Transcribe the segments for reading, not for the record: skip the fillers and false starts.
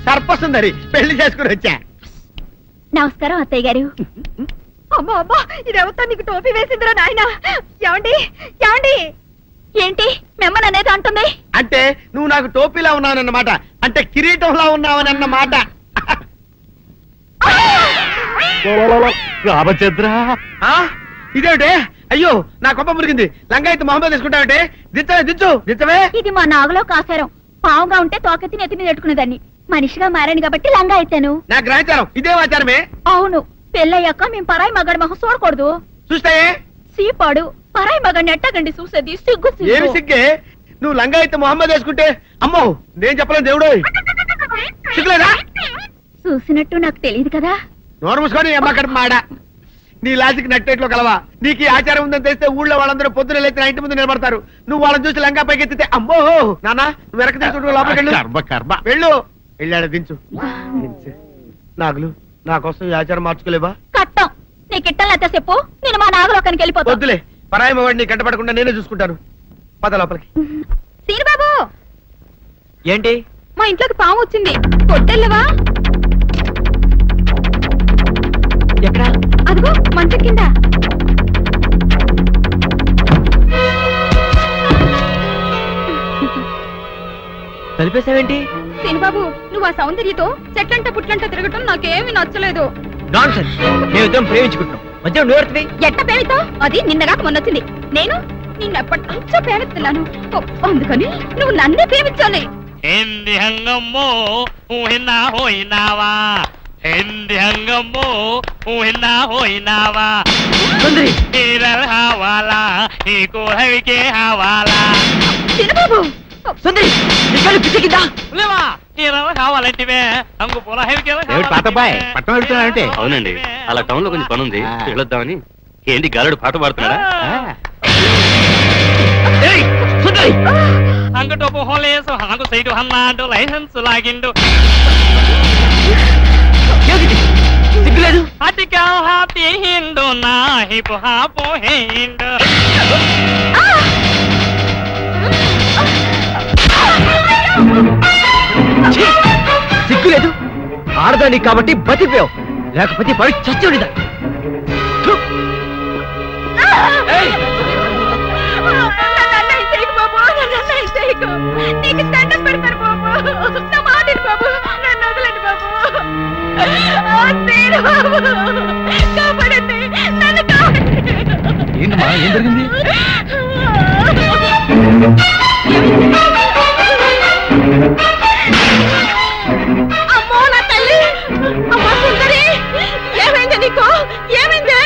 సర్పసుందరి పెళ్లి చేసుకుని వచ్చా. నమస్కారం అత్తయ్య గారు. అమ్మా అమ్మా, ఇదేవతా నీకు టోపీ వేసిందిరా నాయన. ఏమండి ఏమండి, ఏంటి మిమ్మల్ని అనేది అంటుంది? అంటే నువ్వు నాకు టోపీలా ఉన్నావన్నమాట, అంటే కిరీటంలా ఉన్నావనన్నమాట. రామచంద్ర, ఇదేమిటే? అయ్యో నా కొప్ప మురిగింది. లంగా అయితే మొహమ్మద్ తీసుకుంటావంటే దిచ్చవే, దించు దిచ్చవే. ఇది మా నాగులో కాసారం. పావుగా ఉంటే తోకెత్తి నెత్తి మీద పెట్టుకునేదాన్ని. మనిషిగా మారాను కాబట్టి లంగా అయితాను. నా గ్రహచారం ఇదే ఆచారమే. అవును, పెళ్ళయ్యాక మేము పరాయి మగాడి మొహం చూడకూడదు. చూస్తాయే సీపాడు పరాయి మగాడిని ఎట్టగండి చూసేది. సిగ్గు ఏమి సిగ్గే? నువ్వు లంగా అయితే మొహమ్మద్ వేసుకుంటే అమ్మో నేను చెప్పలేను దేవుడు. సిగ్గులేదా? చూసినట్టు నాకు తెలియదు కదా. నోరు మూసుకొని అమ్మకడ మాడ. నీ లాజిక్ నట్టేట్లో కలవా? నీకు ఈ ఆచారం ఉందని తెలిస్తే ఊళ్ళో వాళ్ళందరూ పొద్దున లేచి నా ఇంటి ముందు నిలబడతారు. నువ్వు వాళ్ళని చూసి లంగా పైకి ఎత్తితే అమ్మో నాన్న నువ్వు వెనక తీసుకుంటూ లోపలికి వెళ్ళు. వెళ్ళాడు దించు. నాగులు నా కోసం ఈ ఆచారం మార్చుకోలేవా? కట్టం నీకు ఇట్టలేత చెప్పు, నేను మా నాగలోకానికి వెళ్ళిపోతా. వద్దులే, పరాయి వాడిని కంటపడకుండా నేనే చూసుకుంటాను. పద లోపలికి. సీనుబాబు, ఏంటి? మా ఇంట్లోకి పాము వచ్చింది. కొట్టెళ్ళవా? ఎక్కడ? అదిగో మంచం కింద. కలిపేశావేంటి? సీనుబాబు, నువ్వు ఆ సౌందర్యతో చెట్లంట పుట్లంట తిరగటం నాకేమీ నచ్చలేదు. ప్రేమించుకుంటున్నాం మధ్య నువ్వు ఎట్ట పేరుతో? అది నిన్నగాక మొన్నొచ్చింది. నేను నిన్నెప్పటి నుంచో ప్రేమిస్తున్నాను. అందుకని నువ్వు నన్నే ప్రేమించాలి. Hindi hangamo uhina hoinawa. Hindi hangamo uhina hoinawa. సుందరి Hiral hawala iko havike hawala. Seenu Babu, సుందరి ఇక్కడ పిచ్చికిందా? లేవా hiral hawala అంటే అంగు పోల havike ఏమిటి పాతబాయ్ పట్టం వెళ్తున్నానంటే? అవునండి, అలా టౌన్ లో కొంచెం పని ఉంది, వెళ్ళొద్దామని. ఏంటి గాలుడు పాట పాడుతున్నాడా? సుందరి అంగటోపు హోలేసు హనకు సైడు హన్నాడు లైసెన్స్ లాగిండు. సిగ్గులేదు? అటికా హాతి హిండు నా హిపు హాపు హిండు. సిగ్గులేదు? ఆడదానికి కాబట్టి బతిపోయావు, లేకపోతే పడి చచ్చి ఉండేదా? నీకు దండం పెడతారు బాబు. నా మాటలు బాబు, నన్ను వదలండి బాబు. కాపాడండి, నన్ను కాపాడండి. ఏంటమ్మా, ఏం జరిగింది? అమ్మో నా తల్లి. అమ్మా సుందరి, ఏమైంది నీకు? ఏమైంది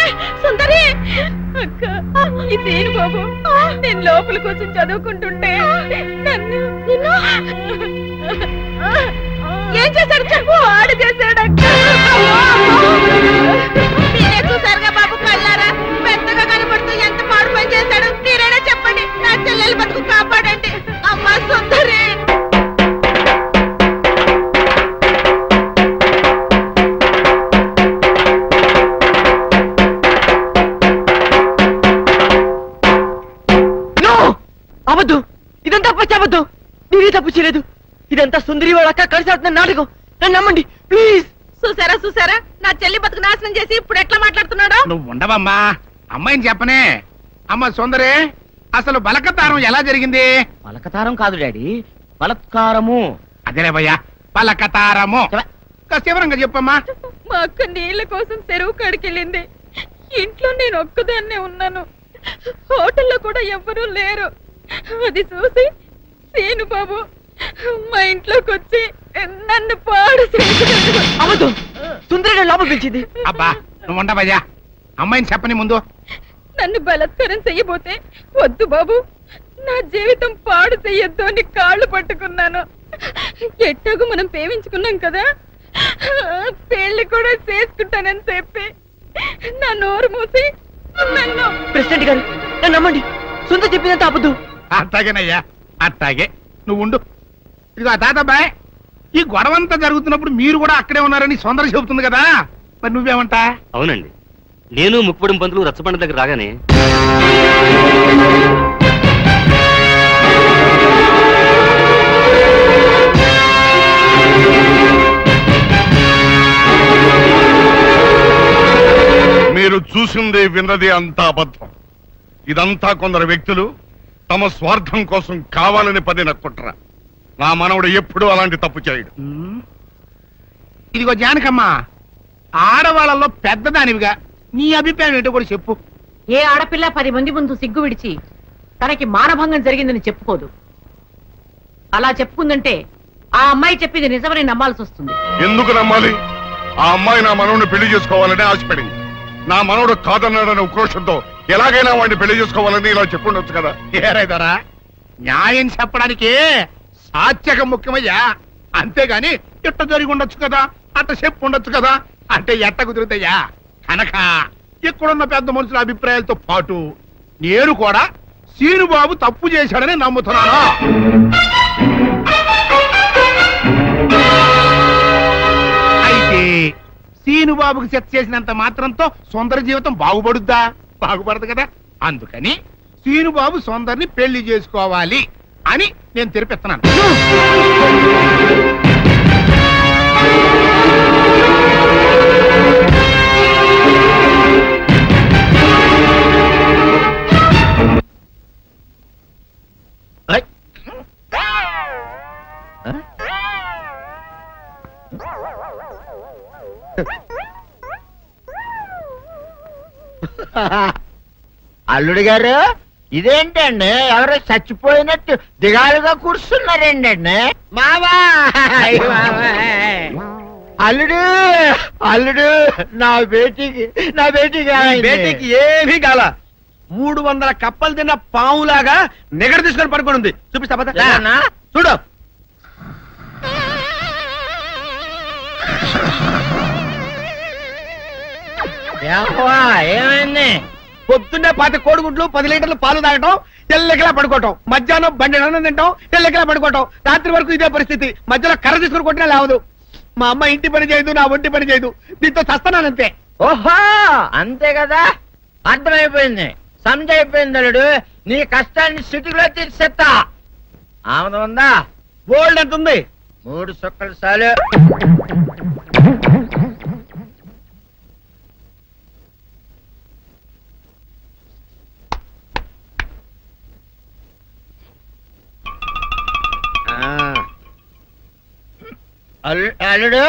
సుందరి? అక్క, ఇదేను బాబు, నేను లోపల కూర్చొని చదువుకుంటుంటే నన్ను ఏం చేశాడు చెప్పు. ఆడు చేశాడు అక్క. మీరే చూసారుగా బాబు కళ్ళారా, పెద్దగా కనబడుతూ ఎంత మాడు పని చేశాడు. మీరైనా చెప్పండి, నా చెల్లెలు బతుకు కాపాడండి. అమ్మా సుందరి. అవద్దు, ఇదంతా పచ్చవద్దు. నేనే తప్పు చేయలేదు. ఇదంతా సుందరి వాళ్ళ అక్క కలిసి ఆడుతున్న నాటకం. నన్ను నమ్మండి ప్లీజ్. చూసారా చూసారా, నా చెల్లి బతుకు నాశనం చేసి ఇప్పుడు ఎట్లా మాట్లాడుతున్నాడు. నువ్వు ఉండవమ్మా, అమ్మాయిని చెప్పనే. అమ్మ సుందరే, అసలు బలకతారం ఎలా జరిగింది? బలకతారం కాదు డాడీ, బలత్కారము. అదేలే భయ్యా, బలకతారము. వివరంగా చెప్పమ్మా. మా అక్క నీళ్ళ కోసం చెరువు కాడికెళ్ళింది. ఇంట్లో నేను ఒక్కదాన్నే ఉన్నాను. హోటల్లో కూడా ఎవ్వరూ లేరు. అది చూసి సీను బాబు మా ఇంట్లోకి వచ్చి నన్ను పాడు అవద్దు, సుందరి లోపల పిలిచింది. అబ్బా నువ్వు ఉండవయ్యా, అమ్మాయిని చెప్పని ముందు. నన్ను బలత్కారం చెయ్యబోతే వద్దు బాబు, నా జీవితం పాడు చెయ్యొద్దు అని కాళ్ళు పట్టుకున్నాను. ఎట్టాగో మనం ప్రేమించుకున్నాం కదా, పెళ్లి కూడా చేసుకుంటానని చెప్పి నా నోరు మూసి నన్ను. ప్రెసిడెంట్ గారు నన్ను నమ్మండి, సుందరి చెప్పినంత అబద్దు. అట్టాగేనయ్యా, అట్టాగే. నువ్వు ఉండు. ఇదిగో తాతబ్బాయ్, ఈ గొడవంతా జరుగుతున్నప్పుడు మీరు కూడా అక్కడే ఉన్నారని సుందర చెబుతుంది కదా, మరి నువ్వేమంటా? అవునండి, నేను ముక్కుపడిన పంతులు రచ్చబండ దగ్గర రాగానే మీరు చూసింది విన్నది అంతా అబద్ధం. ఇదంతా కొందరు వ్యక్తులు తమ స్వార్థం కోసం కావాలని పదిన కుట్ర. నా మనవడు ఎప్పుడూ అలాంటి తప్పు చేయడు. ఇదిగో జానకమ్మ, ఆడవాళ్ళలో పెద్దదానివిగా నీ అభిప్రాయం ఏంటో కూడా చెప్పు. ఏ ఆడపిల్ల 10 మంది ముందు సిగ్గు విడిచి తనకి మానభంగం జరిగిందని చెప్పుకోదు. అలా చెప్పుకుందంటే ఆ అమ్మాయి చెప్పింది నిజమని నమ్మాల్సి వస్తుంది. ఎందుకు నమ్మాలి? ఆ అమ్మాయి నా మనవడిని పెళ్లి చేసుకోవాలని ఆశపడింది. నా మనవడు కాదన్నాడనే ఉక్రోషంతో ఎలాగైనా వాడిని పెళ్లి చేసుకోవాలని ఇలా చెప్పుండొచ్చు కదా. ఏరైదారా, న్యాయం చెప్పడానికి సాత్యకం ముఖ్యమయ్యా, అంతేగాని ఇట్ట జరిగి ఉండొచ్చు కదా, అట్ట చెప్పు ఉండొచ్చు కదా అంటే ఎట్ట కుదురుతాయా? కనుక ఇక్కడున్న పెద్ద మనుషుల అభిప్రాయాలతో పాటు నేను కూడా సీనుబాబు తప్పు చేశాడని నమ్ముతున్నాను. అయితే సీనుబాబుకి సెట్ చేసినంత మాత్రంతో సుందర జీవితం బాగుపడుద్దా? బాగుపడదు కదా. అందుకని సీనుబాబు సుందర్ని పెళ్లి చేసుకోవాలి అని నేను తెరిపిస్తున్నాను. అల్లుడు గారు, ఇదేంటండి ఎవరో చచ్చిపోయినట్టు దిగాలుగా కూర్చున్నారేంటండి? మావా అల్లుడు, అల్లుడు నా బేటీకి బేటీకి ఏమీ కాల. 300 కప్పలు తిన్న పావులాగా నిగడ తీసుకొని పడుకొని ఉంది. చూపిస్తా పద. చూడు. ఏమైంది? పొద్దున్నే 10 కోడిగుడ్లు 10 లీటర్లు పాలు తాగటం, తెల్లకిలా పడుకోవటం, మధ్యాహ్నం బండి అన్నం తింటాం, తెల్లకిలా పడుకోవటం, రాత్రి వరకు ఇదే పరిస్థితి. మధ్యలో కర్ర తీసుకుని కొట్టినా లేవదు. మా అమ్మ ఇంటి పని చేయదు, నా ఒంటి పని చేయదు. దీంతో చస్తానంతే. ఓహో, అంతే కదా, అర్థమైపోయింది, సంజైపోయింది. అల్లుడు, నీ కష్టాన్ని సిటీలో తీర్చేస్తా. ఆమె ఉందా? గోల్డ్ ఎంత ఉంది? 3 సుక్కలు చాలు. అల్లుడు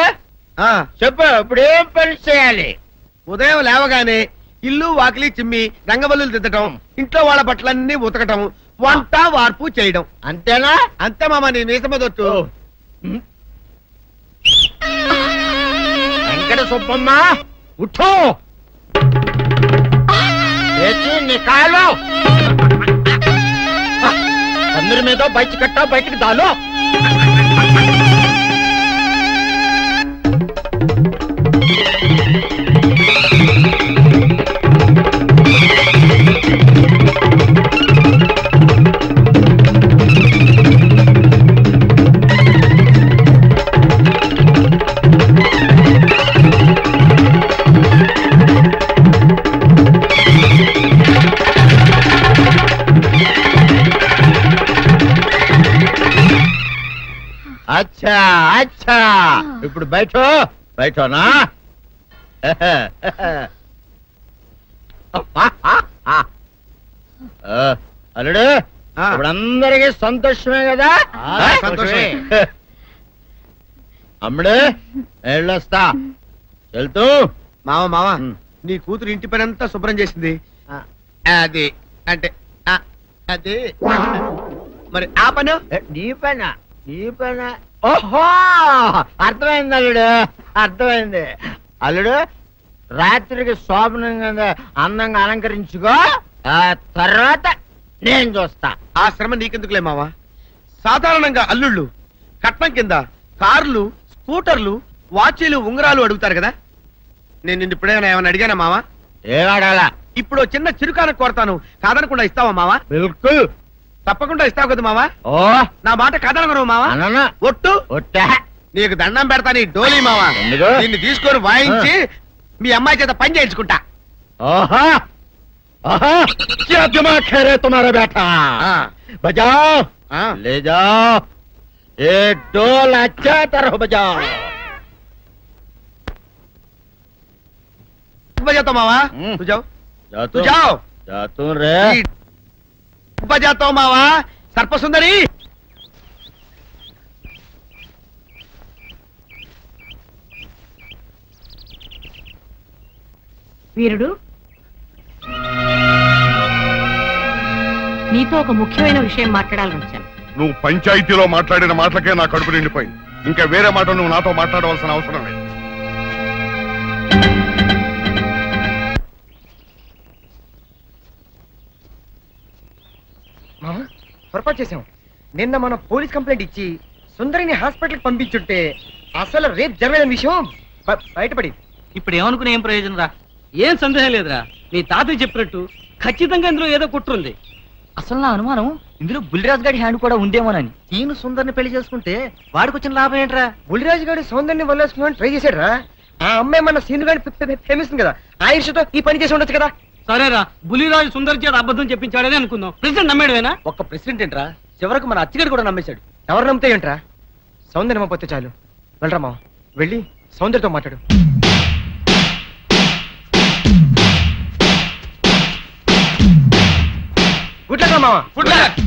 చెప్పు, ఇప్పుడు ఏం పని చేయాలి? ఉదయం లేవగానే ఇల్లు వాకిలి చిమ్మి రంగవల్లులు దిద్దటం, ఇంట్లో వాళ్ళ బట్టలన్నీ ఉతకటం, వంట వార్పు చేయడం. అంతేనా? అంతే మామ, నీ మీసమదొచ్చు. వెంకట సుబ్బమ్మ, ఉఠో, లేచి నీ కాలు అందరి మీద బయట కట్టా, బయటికి దాలో. అచ్చా అచ్చా, ఇప్పుడు బయటనా? అల్లుడు, ఇప్పుడు అందరికీ సంతోషమే కదా? సంతోషమే. అమ్ముడు, వెళ్ళొస్తా. వెళ్తూ మామ నీ కూతురు ఇంటి పని అంతా శుభ్రం చేసింది. అది అంటే అది మరి ఆ పను నీ పైన ఓహో, అర్థమైంది అల్లుడు, అర్థమైంది. అల్లుడు, రాత్రికి శోభనంగా అందంగా అలంకరించుకో, ఆ తర్వాత నేను చూస్తా. ఆ శ్రమ నీకెందుకులే మావా. సాధారణంగా అల్లుళ్ళు కట్నం కింద కార్లు, స్కూటర్లు, వాచీలు, ఉంగరాలు అడుగుతారు కదా. నేను నిన్ను ఇప్పుడేమైనా ఏమైనా అడిగానా మావా? ఏడాడాలా? ఇప్పుడు చిన్న చిరుకాను కోరతాను, కాదనకుండా ఇస్తావా మావా? బిల్కుల్ తప్పకుండా ఇస్తావు కదా మావా? ఓ, నా మాట కాదనగను మావా. అనను. ఒట్టు? ఒట్టా. నీకు దండం పెడతా నీ డోలీ మావా. ఎందుకు? దీన్ని తీసుకొని వాయించి మీ అమ్మాయి చేత పని చేయించుకుంటా. ఆహా ఆహా क्या दिमाग है रे तुम्हारा बेटा बजाओ ले जाओ ये ढोल अच्छा तरह बजाओ बजाता मावा तू जाओ तू जाओ जातू रे बजाता मावा सर्प सुंदरी. వీరుడు, నీతో ఒక ముఖ్యమైన విషయం మాట్లాడాలని వచ్చాను. నువ్వు పంచాయతీలో మాట్లాడిన మాటలకే నా కడుపు నిండిపోయింది. ఇంకా వేరే మాట నువ్వు నాతో మాట్లాడవలసిన అవసరం లేదు. పొరపాటు చేశాం. నిన్న మనం పోలీస్ కంప్లైంట్ ఇచ్చి సుందరిని హాస్పిటల్కి పంపించుంటే అసలు రేపు జరగని విషయం బయటపడింది. ఇప్పుడు ఏమనుకునే ఏం ప్రయోజనం రా? ఏం సందేహం లేదురా, నీ తాతయ్య చెప్పినట్టు ఖచ్చితంగా ఇందులో ఏదో కుట్రుంది. అసలు నా అనుమానం ఇందులో బుల్లిరాజు గారి హ్యాండ్ కూడా ఉందేమోనని. తీను సుందరిని పెళ్లి చేసుకుంటే వాడికి వచ్చిన లాభం ఏంట్రా? బుల్లిరాజు గారి సౌందర్యాన్ని వల్లేసుకుని ట్రై చేశాడ్రా. ఆ అమ్మాయి మన సీను గారిని ప్రేమిస్తుంది కదా, ఆ ఈర్ష్యతో ఈ పని చేసి ఉండొచ్చు కదా. సరేరా, బులిరాజు సుందర్ చేత అబద్ధం చెప్పించాడని అనుకుందాం. ప్రెసిడెంట్ నమ్మేడువేనా? ఒక్క ప్రెసిడెంట్ ఏంట్రా, చివరకు మన అచ్చగడి కూడా నమ్మేశాడు. ఎవరు నమ్మితే ఏంట్రా? సౌందర్యం నమ్మపోతే చాలు. వెళ్ళరా మావ, వెళ్ళి సౌందర్యతో మాట్లాడు. గుడ్ లక్ మావా. Good luck.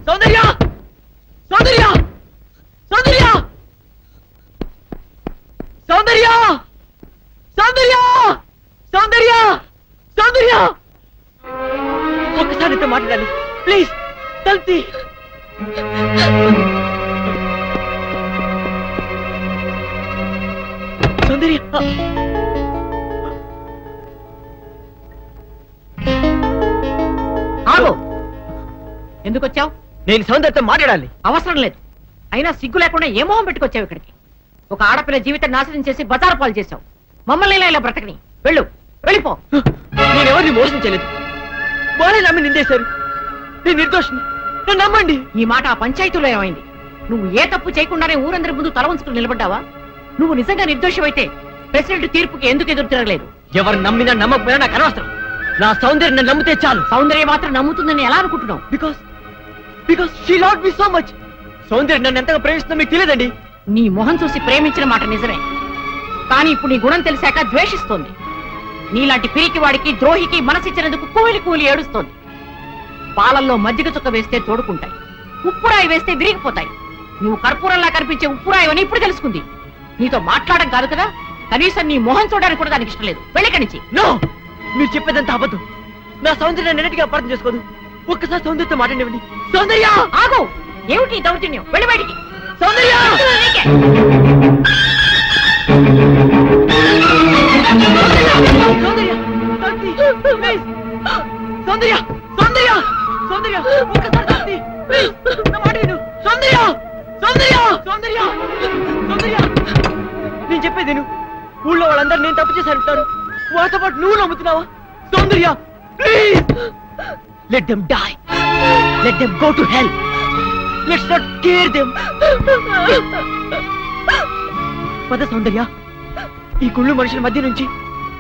సౌందర్య సౌందర్య సౌందర్య సౌందర్య సౌందర్య సౌందర్య సౌందర్య ఒక్కసారి నీతో మాట్లాడాలి ప్లీజ్. తల్తి సౌందర్య ఆగు. ఎందుకు వచ్చావు? నేను సౌందర్యతో మాట్లాడాలి. అవసరం లేదు. అయినా సిగ్గు లేకుండా ఏ మొహం పెట్టుకొచ్చావు ఇక్కడికి? ఒక ఆడపిల్ల జీవితం నాశనం చేసి బజారు పాలు చేశావు. మమ్మల్ని ఇలా బ్రతకని. వెళ్ళు, వెళ్ళిపో. నేను ఎవరిని మోసం చేయలేదు. వాళ్ళే నమ్మి నిందేశారు. నేను నిర్దోషిని, నన్ను నమ్మండి. ఈ మాట ఆ పంచాయతీలో ఏమైంది? నువ్వు ఏ తప్పు చేయకుండానే ఊరందరి ముందు తల వంచుకుని నిలబడ్డావా? నువ్వు నిజంగా నిర్దోషమైతే ప్రెసిడెంట్ తీర్పుకి ఎందుకు ఎదురు తిరగలేదు? ఎవరు నమ్మినా నమ్మకపోయినా నాకు అనవసరం. నా సౌందర్యం నన్ను నమ్మితే చాలు. సౌందర్యం మాత్రం నమ్ముతుందని ఎలా అనుకుంటున్నావు? Because she loved me so much. సౌందర్యం నన్ను ఎంతగా ప్రేమిస్తుందో మీకు తెలియదండి. నీ మొహం చూసి ప్రేమించిన మాట నిజమే, కానీ ఇప్పుడు నీ గుణం తెలిసాక ద్వేషిస్తోంది. నీలాంటి పిరికి వాడికి ద్రోహికి మనసిచ్చినందుకు కూలి కూలి ఏడుస్తోంది. పాలల్లో మజ్జిగ చుక్క వేస్తే తోడుకుంటాయి, ఉప్పురాయి వేస్తే విరిగిపోతాయి. నువ్వు కర్పూరంలా కనిపించే ఉప్పురాయి అని ఇప్పుడు తెలుసుకుంది. నీతో మాట్లాడడం కాదు కదా, కనీసం నీ మొహం చూడడానికి కూడా దానికి ఇష్టం లేదు. వెళ్ళిక్కడి నుంచి. నో, మీరు చెప్పేదంతా అబద్ధం. నా సౌందర్యాన్ని నెన్నటిగా అపార్థం చేసుకోదు. ఒక్కసారి సౌందర్యతో మాట్లాడివ్వండి. సౌందర్య ఆగు. ఏమిటి ఈ దౌర్జన్యం? వెళ్ళి బయటికి. సౌందర్య నీకే. సౌందర్య శాంతి, ప్లీజ్. సౌందర్య సౌందర్య సౌందర్య ఒక్కసారి శాంతి, ప్లీజ్. నా మాట విను. సౌందర్య సౌందర్య సౌందర్య సౌందర్య నేను చెప్పేది విను. ఊళ్ళో వాళ్ళందరూ నేను తప్పు చేశారంటారు. వాళ్ళతో పాటు నువ్వు నమ్ముతున్నావా? Soundarya please, let them die, let them go to hell. Let's not care them. పద సౌందర్య, ఈ గుళ్ళు మనుషుల మధ్య నుంచి,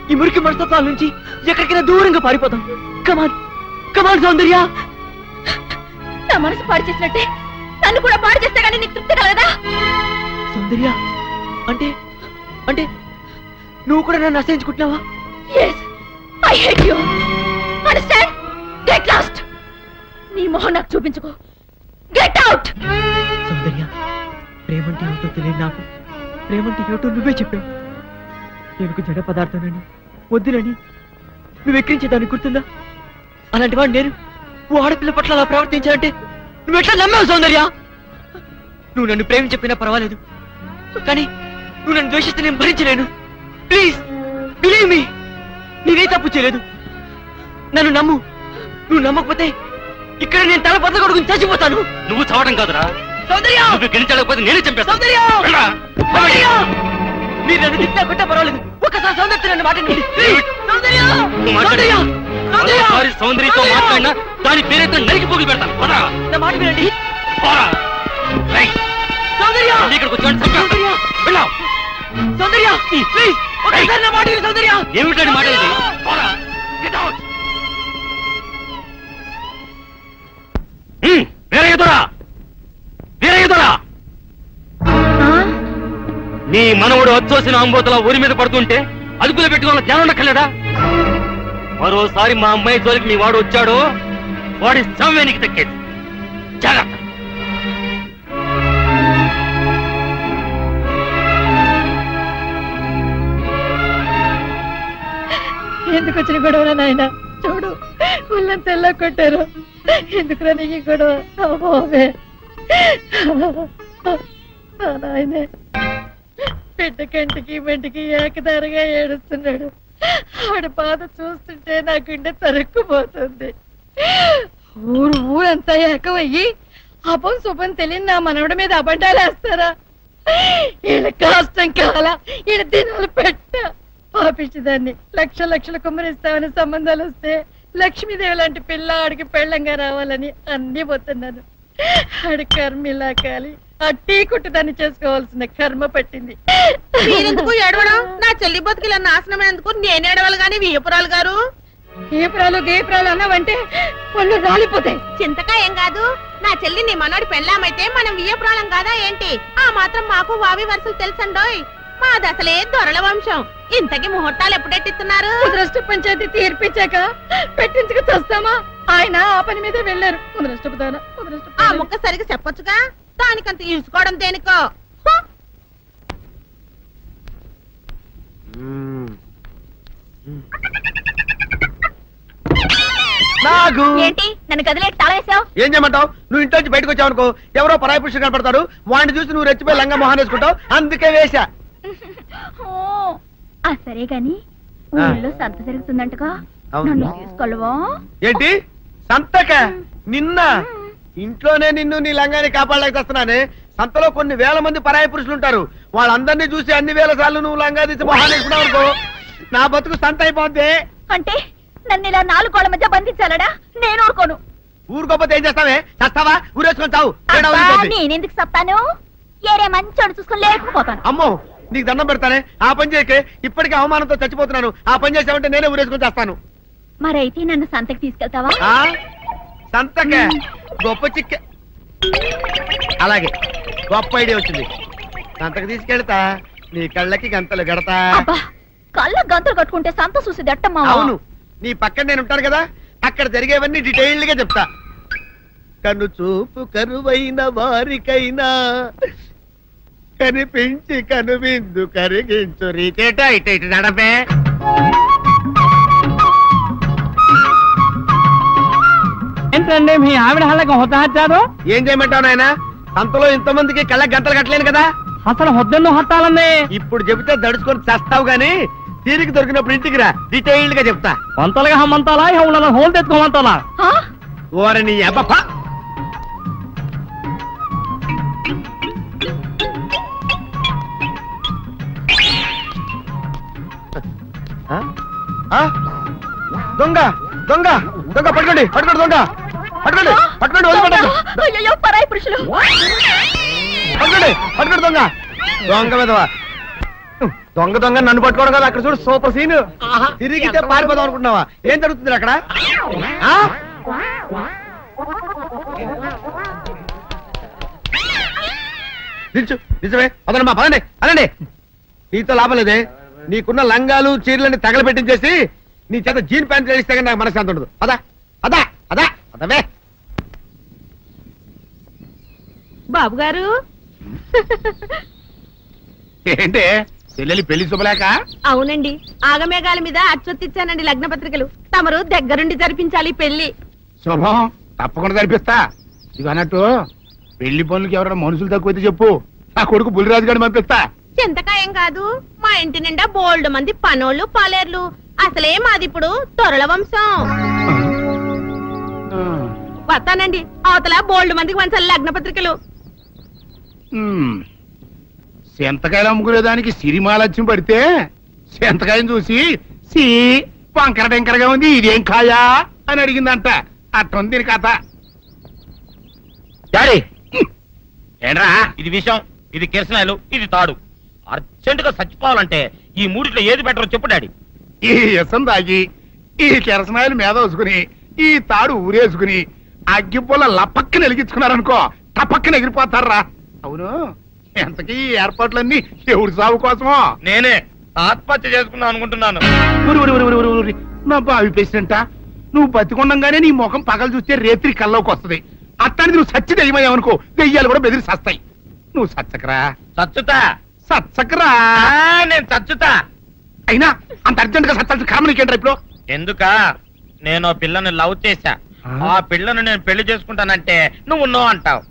ఈ మురికి మనస్తత్వాల నుంచి ఎక్కడికైనా దూరంగా పారిపోతాం. కమాన్ కమాన్ సౌందర్య. నా మనసు పాడు చేసినట్టే నన్ను కూడా పాడు చేస్తే కానీ నీకు తృప్తి కలగదా? సౌందర్య అంటే అంటే నువ్వు కూడా నన్ను అసహించుకుంటున్నావా? Yes, I hate you. Understand? Get lost. నీ మొహం నాకు చూపించుకో. Get out. సౌందర్య, ప్రేమంటే ఏమిటో తెలియదు నాకు. ప్రేమంటే ఏమిటో నువ్వే చెప్పావు. నేను జడ పదార్థానని, వద్దునని నువ్వు ఎక్కించేదాన్ని గుర్తుందా? అలాంటి వాడు నేను ఓ ఆడపిల్ల పట్ల అలా ప్రవర్తించాలంటే నువ్వు ఎట్లా నమ్మావు సౌందర్య? నువ్వు నన్ను ప్రేమించి చెప్పినా పర్వాలేదు, కానీ నువ్వు నన్ను ద్వేషిస్తే నేను భరించలేను. ప్లీజ్ బిలీవ్ మీ, నీవే తప్పు చేయలేదు. నన్ను నమ్ము. నువ్వు నమ్మకపోతే ఇక్కడ నేను తల బద్దకొడుకుని చచ్చిపోతాను. నువ్వు చావడం కాదురా, సౌందర్య నువ్వు గెలిచలేకపోతే నేనే చంపేస్తాను. సౌందర్య వెళ్ళరా. సౌందర్య మీరు నన్ను తిట్టా కొట్టా పర్వాలేదు, ఒకసారి సౌందర్య నన్ను మాట వినండి. సౌందర్య! నువ్వు మాట్లాడు. సౌందర్య! మరోసారి సౌందర్యతో మాట్లాడినా దాని పేరుతో నరికి పోగులు పెడతాను. పద. నా మాట వినండి. పోరా. రేయ్, సౌందర్య! మళ్ళీ ఇక్కడికి వచ్చాడు చంపేస్తాను. వెళ్ళావు. సౌందర్య! ప్లీజ్, ఒకసారి నా మాట విను సౌందర్య! ఏమిటండి మాట ఇది? పోరా. Get out. వేరే ఎదురా, వేరే ఎదురా. నీ మనవుడు వచ్చోసిన అంబోతల ఊరి మీద పడుతుంటే అదుపులో పెట్టుకోవాలని జ్ఞానం ఉండక్కర్లేదా? మరోసారి మా అమ్మాయి జోలికి మీ వాడు వచ్చాడు, వాడి సమయానికి దక్కేది. జాగ్రత్త. ఎందుకు వచ్చిన గొడవ నాయన? చూడు, వాళ్ళని తెల్ల కొట్టారు. ఎందుకు నీకు గొడవ? అమ్మోవే నాయనే, బిడ్డ కంటికి మెంటికి ఏకదారిగా ఏడుస్తున్నాడు. ఆడ బాధ చూస్తుంటే నా గుండె తరుక్కుపోతుంది. ఊరంతా ఏకమయ్యి అపం శుభం తెలియని నా మనవడి మీద అబద్ధాలు వేస్తారా? ఈయన కష్టం కాల, ఈయన దినాలు పెట్ట పాపించేదాన్ని. లక్షలు కుమ్మరిస్తామని సంబంధాలు వస్తే లక్ష్మీదేవి లాంటి పిల్ల ఆడికి పెళ్ళంగా రావాలని అన్ని పోతున్నాను. ఆడి కర్మ ఇలా కాలి అట్టి కుట్టుదాన్ని చేసుకోవాల్సిన కర్మ పట్టింది. మీరెందుకు ఏడవడం? నా చెల్లి బతుకుల నాశనం ఎందుకు? నేను ఏడవాలి గాని వియ్యపురాలు గారు. గేపురాలు అన్నావంటే పళ్ళు రాలిపోతాయి. చింతకా ఏం కాదు, నా చెల్లి నీ మనోడి పెళ్ళామైతే మనం వియ్యపురాలం కాదా ఏంటి? ఆ మాత్రం మాకు వావి వరుసలు తెలుసండోయ్. మాది అసలే దొరల వంశం. ఇంతకి ముహూర్తాలు ఎప్పుడెట్టిస్తున్నారు? ముద్రష్ట పంచాయతీ తీర్పిచ్చాక పెట్టించుకు చూస్తామా? ఆయన ఆ పని మీద వెళ్ళారు. ఆ ముక్క సరిగా చెప్పొచ్చుగా, దానికంత ఇరుసుకోవడం దేనికో. నాగు ఏంటి నన్ను గదిలే తాళేసావు? ఏం చేయమంటావు? నువ్వు ఇంట్లో నుంచి బయటకు వచ్చావు అనుకో, ఎవరో పరాయి పురుషుడు కనపడతాడు, వాడిని చూసి నువ్వు రెచ్చిపోయి లంగా మొహాన్ వేసుకుంటావు. అందుకే వేశా. సరే గాని ఊళ్ళో సంత జరుగుతుందంటగా, నన్ను తీసుకెళ్ళవా? ఏంటి సంతక? నిన్న ఇంట్లోనే నిన్ను నీ లంగాన్ని కాపాడలేక వస్తున్నానే. సంతలో కొన్ని వేల మంది పరాయి పురుషులు ఉంటారు. వాళ్ళందరినీ చూసి అన్ని వేల సార్లు నువ్వు లంగా తీసి మొహాన్ వేసుకున్నావు అనుకో, నా బతుకు సంత అయిపోద్ది. అంటే నన్ను ఇలా 4 గోళ్ల మధ్య బంధించాలడా? నేను ఊరుకోను. ఊరుకోపోతే ఏం చేస్తావే? చస్తావా? ఊరేసుకొని చావు. నేనెందుకు చెప్తాను? ఏరే మంచోడు చూసుకుని లేకపోతాను. అమ్మో, నీకు దండం పెడతానే, ఆ పని చేయకే. ఇప్పటికే అవమానంతో చచ్చిపోతున్నాను. ఆ పని చేసావంటే నేనే ఊరేసుకొని చేస్తాను. మరైతే నన్ను సంతకి తీసుకెళ్తావా? సంతకే గొప్ప చిక్క. అలాగే, గొప్ప ఐడియా వచ్చింది. సంతకి తీసుకెళ్తా, నీ కళ్ళకి గంతలు గడతా. కళ్ళ గంతలు కట్టుకుంటే సంత చూసి దట్టమ్మా. అవును, నీ పక్కన నేను ఉంటాను కదా, అక్కడ జరిగేవన్నీ డీటెయిల్డ్ గా చెప్తా. కను చూపు కరువైన వారికైనా కనిపించి కనువిందు కరిగించు. రీచేట ఇట ఇటు నడపే. ఏంటండి మీ ఆవిడ హళ్ళకి హొత్తహచ్చారు? ఏం చేయమంటావు నాయన? సంతలో ఇంతమందికి కళ్ళ గంటలు కట్టలేను కదా. అసలు హొద్దెన్ను హత్తాలండి. ఇప్పుడు చెబితే దడుచుకొని చేస్తావు గాని తీరికి దొరికినప్పుడు ఇంటికి రా, డీటెయిల్డ్ గా చెప్తా. వంతలుగా హమ్మంతాలా హోల్ తెచ్చుకోమంతాలా? ఓరని అబ్బా. దొంగ దొంగ దొంగ పట్టుకోండి, పట్టుకోండి, దొంగ పట్టుకోండి, పట్టుకోండి, వదిలిపెట్టండి. అయ్యో పరాయి పురుషులు. పట్టుకోండి, పట్టుకోండి, దొంగ దొంగ విధవా. దొంగ దొంగ నన్ను పట్టుకోవడం కదా. అక్కడ చూడు సూపర్ సీన్. తిరిగితే పారిపోదాం అనుకుంటున్నావా? ఏం జరుగుతుంది అక్కడ? నిజమే. పదండి, పదండి, అనండి. నీతో లాభం లేదే. నీకున్న లంగాలు చీరలని తగలబెట్టించేసి నీ చేత జీన్ ప్యాంట్ వేస్తే నాకు మనశ్శాంతి ఉండదు. అదా అదా అదా అదవే. బాబు గారు, ఏంటే చెల్లెలి పెళ్లి శుభలేక? అవునండి, ఆగమేఘాల మీద అచ్చొత్తిచ్చానండి లగ్న పత్రికలు. తమరు దగ్గరుండి జరిపించాలి పెళ్లి. శుభం, తప్పకుండా జరిపిస్తా. ఇవి అన్నట్టు పెళ్లి పనులకి ఎవరైనా మనుషులు తక్కువైతే చెప్పు, నా కొడుకు బుల్లిరాజు గారిని పంపిస్తా. చింతకాయం కాదు, మా ఇంటి నిండా బోల్డ్ మంది పనోళ్ళు పాలేర్లు. అసలే మాది ఇప్పుడు తొరల వంశం. వస్తానండి, అవతల బోల్డ్ మందికి వంచాలి లగ్న పత్రికలు. సెంతకాయలు అమ్ముకునేదానికి సిరిమాలత్యం పడితే సెంతకాయని చూసి సి వంకర టెంకరగా ఉంది ఇదేం కాయా అని అడిగిందంట. అట్టుంది దీని కథ. డాడీ ఏంట్రా? ఇది విషం, ఇది కిరసనాయలు, ఇది తాడు. అర్జెంట్ గా చచ్చిపోవాలంటే ఈ మూడిట్లో ఏది బెటర్ చెప్పు డాడీ. ఈ ఇసం తాగి ఈ కిరసనాయలు మీద వేసుకుని ఈ తాడు ఊరేసుకుని అగ్గిపుల్ల లపక్కన వెలిగించుకున్నారనుకో టపక్కన ఎగిరిపోతారా. అవును, ఎంతకీ ఈ ఏర్పాట్లన్నీ ఎవరి సాగు కోసమో? నేనే ఆత్మహత్య చేసుకుందాం అనుకుంటున్నాను. ఊరి ఊరి ఊరి ఊరి ఊరి నా బావి పేసినంట. నువ్వు బతికొండంగానే నీ ముఖం పగలు చూస్తే రేత్రి కల్లోకి వస్తుంది. అట్టానికి నువ్వు సచ్చి దెయ్యమయ్యావనుకో దెయ్యాలు కూడా బెదిరి సస్తాయి. నువ్వు సచ్చకరా చచ్చుతా. సచ్చకరా. నేను చచ్చుతా. అయినా అంత అర్జెంట్ గా సచ్చాల్సిన కర్మ నీకేంట్రా ఇప్పుడు? ఎందుక నేను ఆ పిల్లని లవ్ చేశా. ఆ పిల్లను నేను పెళ్లి చేసుకుంటానంటే నువ్వు నో అంటావు.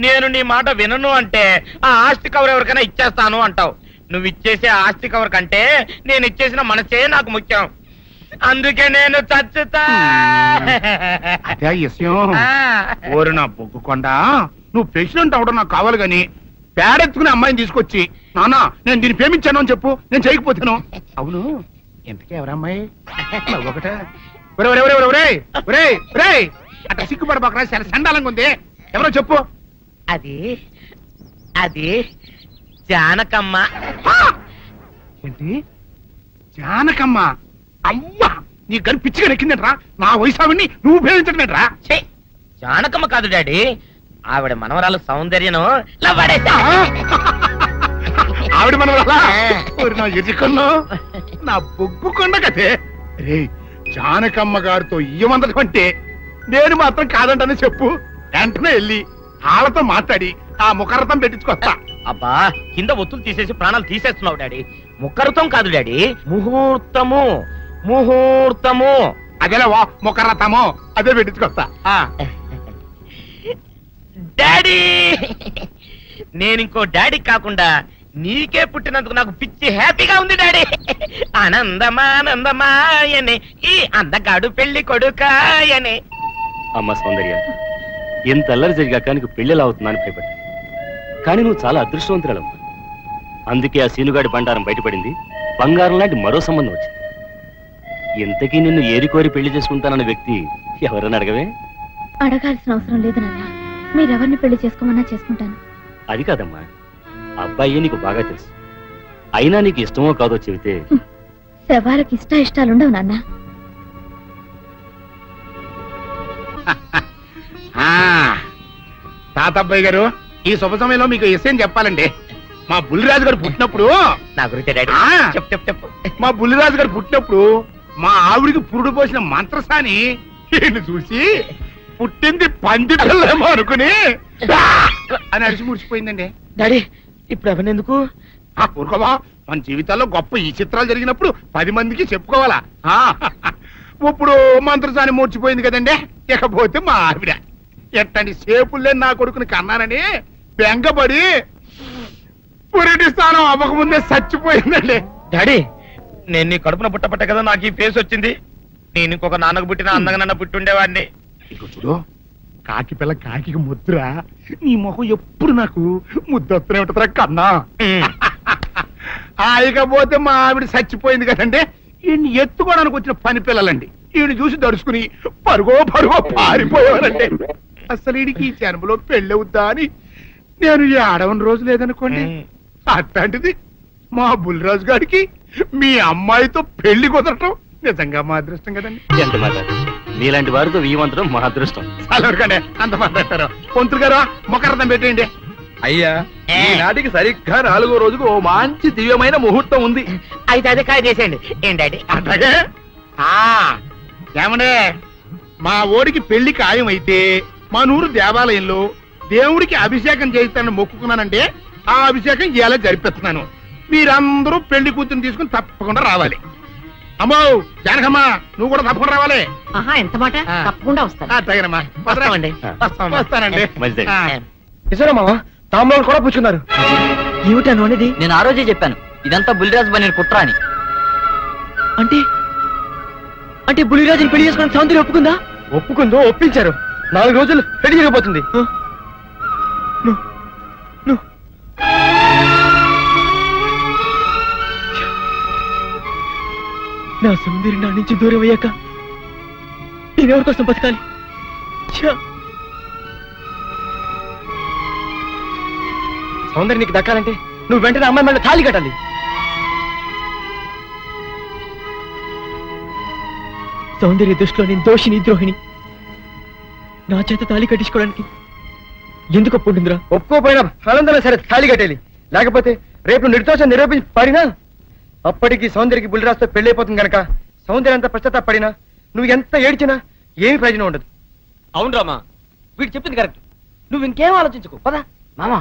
నేను నీ మాట వినను అంటే ఆ ఆస్తి కవర్ ఎవరికైనా ఇచ్చేస్తాను అంటావు. నువ్వు ఇచ్చేసే ఆస్తి కవర్ కంటే నేను ఇచ్చేసిన మనసే నాకు ముఖ్యం. అందుకే నేను చచ్చుతా. అదే విషయం. ఓరు నా బొగ్గుకొండ, నువ్వు ప్రెసిడెంట్ అవడం నాకు కావాలి గాని పేడెత్తుకునే అమ్మాయిని తీసుకొచ్చి నానా నేను దీన్ని ప్రేమించాను అని చెప్పు, నేను చేయకపోతాను. అవును, ఎంతకే ఎవరమ్మాయి? ఒకటే అట్లా సిగ్గుపడబాకరా, చాలా సండాలంగా ఉంది. ఎవరో చెప్పు. అది అది జానకమ్మ. ఏంటి జానకమ్మ? అమ్మా, నీ గని పిచ్చిగా నెక్కిందంట్రా. నా వయసావిని నువ్వు ప్రేమించడమేట్రా? ఛీ, జానకమ్మ కాదు డాడీ, ఆవిడ మనవరాలు సౌందర్యను ఆవిడ మనవరాలా? నా ఎదుకల్లో నా బొగ్గుకొండ కదే. రే, జానకమ్మ గారితో ఇయ్యమందడం అంటే నేను మాత్రం కాదంటని చెప్పు. వెంటనే వెళ్ళి వాళ్ళతో మాట్లాడి ఆ ముఖరథం పెట్టించుకొస్తా. అబ్బా, కింద ఒత్తులు తీసేసి ప్రాణాలు తీసేస్తున్నావు డాడీ. ముఖరుతం కాదు డాడీ, ముహూర్తము. ముహూర్తము అదేలా ముఖరథము, అదే పెట్టించుకొస్తా. డాడీ, నేను ఇంకో డాడీ కాకుండా నీకే పుట్టినందుకు నాకు పిచ్చి హ్యాపీగా ఉంది డాడీ. ఆనందమానందమాయనే ఈ అందగాడు పెళ్లి కొడుకాయనే. అమ్మ సౌందర్య, ఎంత అల్లరి జరిగాక నీకు పెళ్లిలా అవుతుందని భయపడ్డా. కానీ నువ్వు చాలా అదృష్టవంతురాలమ్మా. అందుకే ఆ సీనుగాడి బండారం బయటపడింది. బంగారం లాంటి మరో సంబంధం వచ్చింది. ఇంతకీ నిన్ను ఏరికోరి పెళ్లి చేసుకుంటానన్న వ్యక్తి ఎవరని అడగవే? అడగాల్సిన అవసరం లేదు నాన్న, మీరెవరిని పెళ్లి చేసుకోమన్నా చేసుకుంటాను. అది కాదమ్మా, అబ్బాయి నీకు బాగా తెలుసు. అయినా నీకు ఇష్టమో కాదో చెబితే. శవాలకి ఇష్టాలుండవు నాన్న. తాతబ్బాయి గారు, ఈ శుభ సమయంలో మీకు విషయం చెప్పాలండి. మా బుల్లిరాజు గారు పుట్టినప్పుడు నా గురించి డాడీ ఆ. చెప్పు చెప్పు చెప్పు. మా బుల్లిరాజు గారు పుట్టినప్పుడు మా ఆవిడికి పురుడు పోసిన మంత్రసాని ఈయన్ని చూసి పుట్టింది పంది పిల్లేమో అనుకుని "ఆ!" అని అరిచి ముడిచిపోయిందండి. డాడీ, ఇప్పుడు ఎవరినెందుకు? ఊరుకోవా, మన జీవితాల్లో గొప్ప ఈ చిత్రాలు జరిగినప్పుడు 10 మందికి చెప్పుకోవాలా. ఇప్పుడు మంత్రసాని మూర్చిపోయింది కదండి. ఇకపోతే మా ఆవిడ ఎట్టండి సేపుల్లే నా కొడుకుని కన్నానని బెంగపడి పురిటి స్థానం అవ్వకముందే చచ్చిపోయిందండి. డాడీ, నేను నీ కడుపున పుట్టపట్ట కదా నాకు ఈ ఫేస్ వచ్చింది. నేను ఇంకొక నాన్నకు పుట్టిన అందంగా నన్ను పుట్టుండేవాడిని. ఇక చూడు, కాకి పిల్ల కాకి ముద్దురా. నీ మొహం ఎప్పుడు నాకు ముద్దొస్తూనే ఉంటుందిరా కన్నా. ఇకపోతే మా ఆవిడ చచ్చిపోయింది కదండి. ఈయన్ని ఎత్తుకోవడానికి వచ్చిన పని పిల్లలండి. ఈయన చూసి దడుచుకుని పరుగో పారిపోయేవారండి. అసలు ఈడికి ఈ జన్మలో పెళ్ళవుద్దా అని నేను ఈ ఆడవని రోజు లేదనుకోండి. అట్లాంటిది మా బుల్లిరాజు గారికి మీ అమ్మాయితో పెళ్లి కుదరటం నిజంగా మా అదృష్టం కదండి. ఎంత మాట, నీలాంటి వారితో వీయమంతరం మా అదృష్టం. అలాగండి, అంత మాట్లాడతారు. పొంతులు గారు మొకరదం పెట్టేయండి. అయ్యా, ఈనాటికి సరిగ్గా 4వ రోజుకు ఓ మంచి దివ్యమైన ముహూర్తం ఉంది. అయితే అదే కాయ చేసేయండి. ఏం డాడీ? అట్లాగే ఏమండే, మా ఓడికి పెళ్లి ఖాయం అయితే మా నూరు దేవాలయంలో దేవుడికి అభిషేకం చేయిస్తానని మొక్కుకున్నానంటే ఆ అభిషేకం ఇలా జరిపిస్తున్నాను. మీరందరూ పెళ్లి కూతురు తీసుకుని తప్పకుండా రావాలి. అమ్మో జానకమ్మ, నువ్వు కూడా తప్పకుండా రావాలి. ఆహా, ఎంత మాట, తప్పకుండా వస్తాను. అట్లాగేనమ్మా, వస్తామండి. వస్తానండి. మంచిది. నిజమా? తాంబూలాలు కూడా పుచ్చుకున్నారు. ఏమిటా అనేది? నేను ఆ రోజే చెప్పాను, ఇదంతా బుల్లిరాజు బని కుట్ర అని. అంటే బుల్లిరాజుని పెళ్లి చేసుకుని సౌందర్య ఒప్పుకుందా? ఒప్పుకుందో, ఒప్పించారు. 4 రోజులు పెళ్లి జరిగిపోతుంది. నా సౌందర్యం నా నుంచి దూరం అయ్యాక నేనెవరి కోసం బతకాలి? ఛ! సౌందర్యం నీకు దక్కాలంటే నువ్వు వెంటనే అమ్మాయి మళ్ళీ తాళి కట్టాలి. సౌందర్య దృష్టిలో నేను దోషిని, ద్రోహిణి. నా చేత తాళి కట్టించుకోవడానికి ఎందుకు ఒప్పుకుంటుందిరా? ఒప్పుకోపోయినా ఆనందమే సరే తాళి కట్టేయాలి. లేకపోతే రేపు నిర్దోషం నిరూపించి పాడినా అప్పటికి సౌందర్యకి బుల్లిరాజుతో పెళ్ళైపోతుంది కనుక సౌందర్యం అంతా పశ్చాత్తాపడినా నువ్వు ఎంత ఏడ్చినా ఏమి ప్రయోజనం ఉండదు. అవును రామా, వీడు చెప్పింది కరెక్ట్. నువ్వు ఇంకేం ఆలోచించుకో పదా. మామా,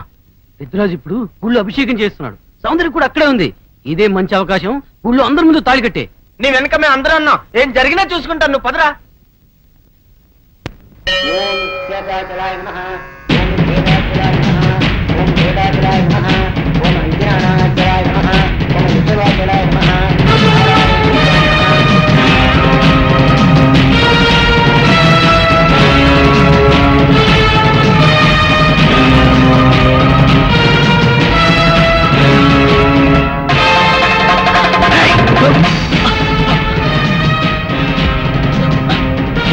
పెద్దరాజు ఇప్పుడు గుళ్ళు అభిషేకం చేస్తున్నాడు. సౌందర్యం కూడా అక్కడే ఉంది. ఇదే మంచి అవకాశం. గుళ్ళు అందరి ముందు తాళి కట్టే. నీ వెనక మేము అందరూ అన్నాం. ఏం జరిగినా చూసుకుంటాను. నువ్వు పదరా.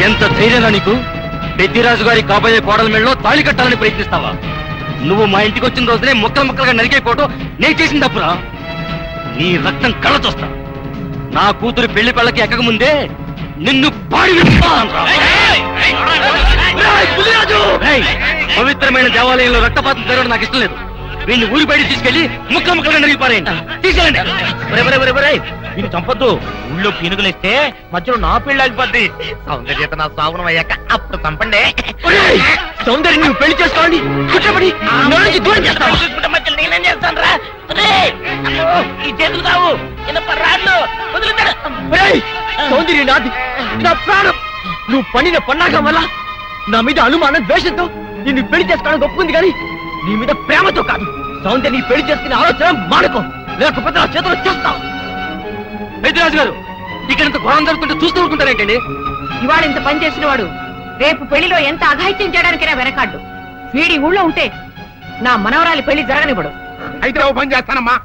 ఎంత ధైర్యంగా నీకు? పెద్దిరాజు గారి కాబోయే కోడల మెళ్ళలో తాళి కట్టాలని ప్రయత్నిస్తావా? నువ్వు మా ఇంటికి వచ్చిన రోజునే ముక్కలు ముక్కలుగా నరికైపోవటం నేను చేసిన తప్పురా. నీ రక్తం కళ్ళ చూస్తా. నా కూతురు పెళ్లి పళ్ళకి ఎక్కక ముందే నిన్ను పాడి పవిత్రమైన దేవాలయంలో రక్తపాతం జరగడం నాకు ఇష్టం లేదు. వీడిని ఊరి బయట తీసుకెళ్లి ముక్కలు ముక్కలుగా నరిగిపారేయండి. తీసుకెళ్ళండి. వీళ్ళు చంపొద్దు. ఊళ్ళో పీనుగులేస్తే మధ్యలో నా పెళ్లి ఆగిపోద్ది. సౌందర్యత నా సాగునం అయ్యాక అప్పుడు చంపండి. సౌందర్యం నువ్వు పెళ్లి చేసుకోండి. కుట్రపడి నా నుంచి దూరం చేస్తావా? నేనేం చేస్తాను రా? ఈ చేతులు కావు రాళ్ళు వదులుతాడు. సౌందర్యం నాది, నా ప్రాణం. నువ్వు పండిన పన్నాగం వల్ల నా మీద అనుమానం, ద్వేషంతో నిన్ను పెళ్లి చేసుకోవడానికి ఒప్పుకుంది కానీ నీ మీద ప్రేమతో కాదు. సౌందర్యం నీ పెళ్లి చేసుకునే ఆలోచన మానుకో, లేకపోతే నా చేతులు చేస్తావు. పెద్దిరాజు గారు, ఇక్కడ ఇంత ఘోరం జరుగుతుంటే చూస్తూ ఊరుకుంటారేంటండి? ఇవాళ ఇంత పని చేసిన వాడు రేపు పెళ్లిలో ఎంత అఘాయిత్యం చేయడానికైనా వెనకాడ్డు. వీడి ఊళ్ళో ఉంటే నా మనవరాలి పెళ్లి జరగనివ్వడు. అయితే ఓ పని చేస్తానమ్మా.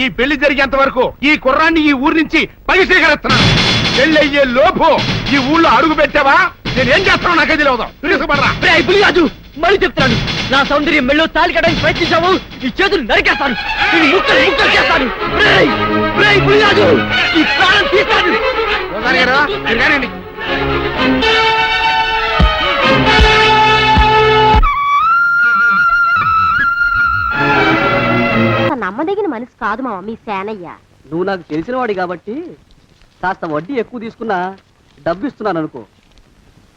ఈ పెళ్లి జరిగేంత వరకు ఈ కుర్రాన్ని ఈ ఊరి నుంచి పగిసేకరిస్తున్నాను. పెళ్లి అయ్యే లోపు ఈ ఊళ్ళో అడుగు పెట్టావా నేనేం చేస్తానో నాకే తెలియదు. తెలుసుపడరా. రాజు మళ్ళీ చెప్తాను, నా సౌందర్యం మెళ్ళో తాళి కట్టడానికి ప్రయత్నించావు, ఈ చేతులు నరికేస్తాను, నేను ముక్కలు ముక్కలు చేస్తాను. రాజు ఈ ప్రాణం తీస్తాను. నమ్మదగిన మనసు కాదు మామ మీ సేనయ్య. నువ్వు నాకు తెలిసిన వాడి కాబట్టి కాస్త వడ్డీ ఎక్కువ తీసుకున్నా డబ్బు ఇస్తున్నాను అనుకో.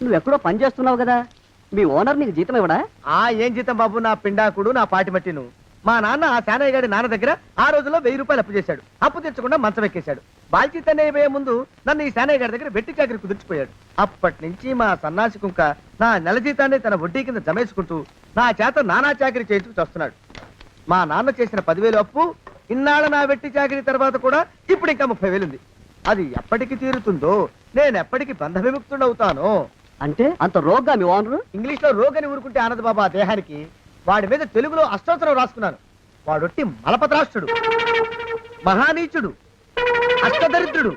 నువ్వెక్కడో పని చేస్తున్నావు కదా, మీ ఓనర్ నీకు జీతం ఇవ్వడా? ఏం జీతం బాబు, నా పిండాకుడు, నా పాటి మట్టిను. మా నాన్న ఆ శానయ్య గారి నాన్న దగ్గర ఆ రోజుల్లో 1000 రూపాయలు అప్పు చేశాడు. అప్పు తెచ్చకుండా మంచం ఎక్కేశాడు. బాల్చితనే అయిపోయే ముందు నన్ను ఈ శానయ్య గారి దగ్గర వెట్టి చాకరి కుదిర్చిపోయాడు. అప్పటి నుంచి మా సన్నాసి కుంక నా నెల జీతాన్ని తన వడ్డీ కింద జమేసుకుంటూ నా చేత నానా చాకరీ చేయించుకు వస్తున్నాడు. మా నాన్న చేసిన 10,000 అప్పు ఇన్నాళ్ళ నా వెట్టి చాకరీ తర్వాత కూడా ఇప్పుడు ఇంకా 30,000 ఉంది. అది ఎప్పటికి తీరుతుందో, నేను ఎప్పటికి బంధ విముక్తుడవుతానో. అంటే అంత రోగ్గా మీ ఓనరు? ఇంగ్లీష్ లో రోగని ఊరుకుంటే ఆనంద్ బాబా దేహానికి, వాడి మీద తెలుగులో అష్టోత్తరం రాసుకున్నాను. వాడొట్టి మలపత్రాష్ట్రుడు, మహానీచుడు, అష్టదరిద్రుడు,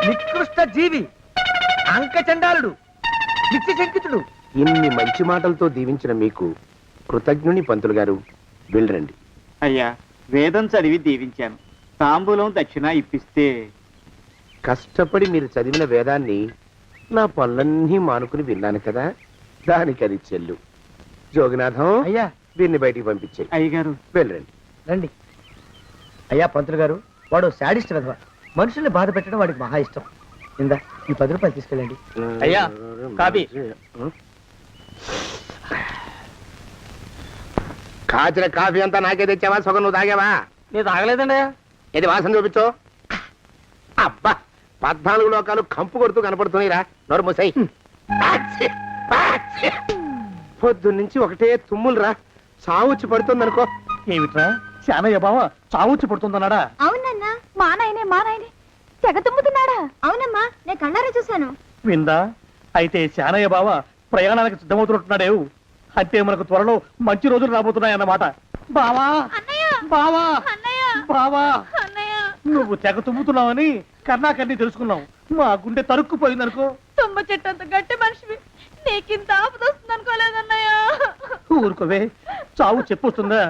నికృష్ట జీవి, అంకచండాలుడు, నిత్యశంకితుడు. ఇన్ని మంచి మాటలతో దీవించిన మీకు కృతజ్ఞుని పంతులు గారు. వెళ్ళరండి. అయ్యా, వేదం చదివి దీవించాను. తాంబూలం దక్షిణ ఇప్పిస్తే. కష్టపడి మీరు చదివిన వేదాన్ని నా పనులన్నీ మానుకుని విన్నాను కదా, దానికి అది చెల్లు. జోగినాథం, అయ్యా దీన్ని బయటికి పంపించాయి. అయ్యగారు వెళ్ళరండి. రండి. అయ్యా పంతులు గారు, వాడు శాడిస్ట్ విధవ. మనుషుల్ని బాధ పెట్టడం వాడికి మహా ఇష్టం. ఇందా ఈ 10 రూపాయలు తీసుకెళ్ళండి. అయ్యా కాఫీ. కాచిన కాఫీ అంతా నాకే తెచ్చావా? సగం నువ్వు తాగావా? నేను తాగలేదండి. ఇది వాసన చూపించు. అబ్బా, 14 లోకాలు కంపు కొడుతూ కనపడుతున్నాయిరా. నోరు మూసాయి. పొద్దున్నుంచి ఒకటే తుమ్ములురా. సావుచ్చి పడుతుందనుకో. ఏమిట్రా శానయ్య బావ చావుచ్చి పడుతుందన్నాడా? అవునన్నా, మా నాయనే తెగ తుమ్ముతున్నాడా? అవునమ్మా, నేను కళ్ళారా చూశాను. విందా? అయితే శానయ్య బావ ప్రయాణానికి సిద్ధమవుతున్నట్టున్నాడేవు. అంటే మనకు త్వరలో మంచి రోజులు రాబోతున్నాయన్నమాట. బావా బావా బావా నువ్వు తెగ తుమ్ముతున్నావని కర్ణాకర్ణి తెలుసుకున్నావు. మా గుండె తరుక్కుపోయిందనుకో. తుమ్మ చెట్టు అంత గట్టి మనిషివి, నీకింత ఆపదొస్తుంది అనుకోలేదన్నయ్య. ఊరుకోవే, చావు చెప్పొస్తుందా?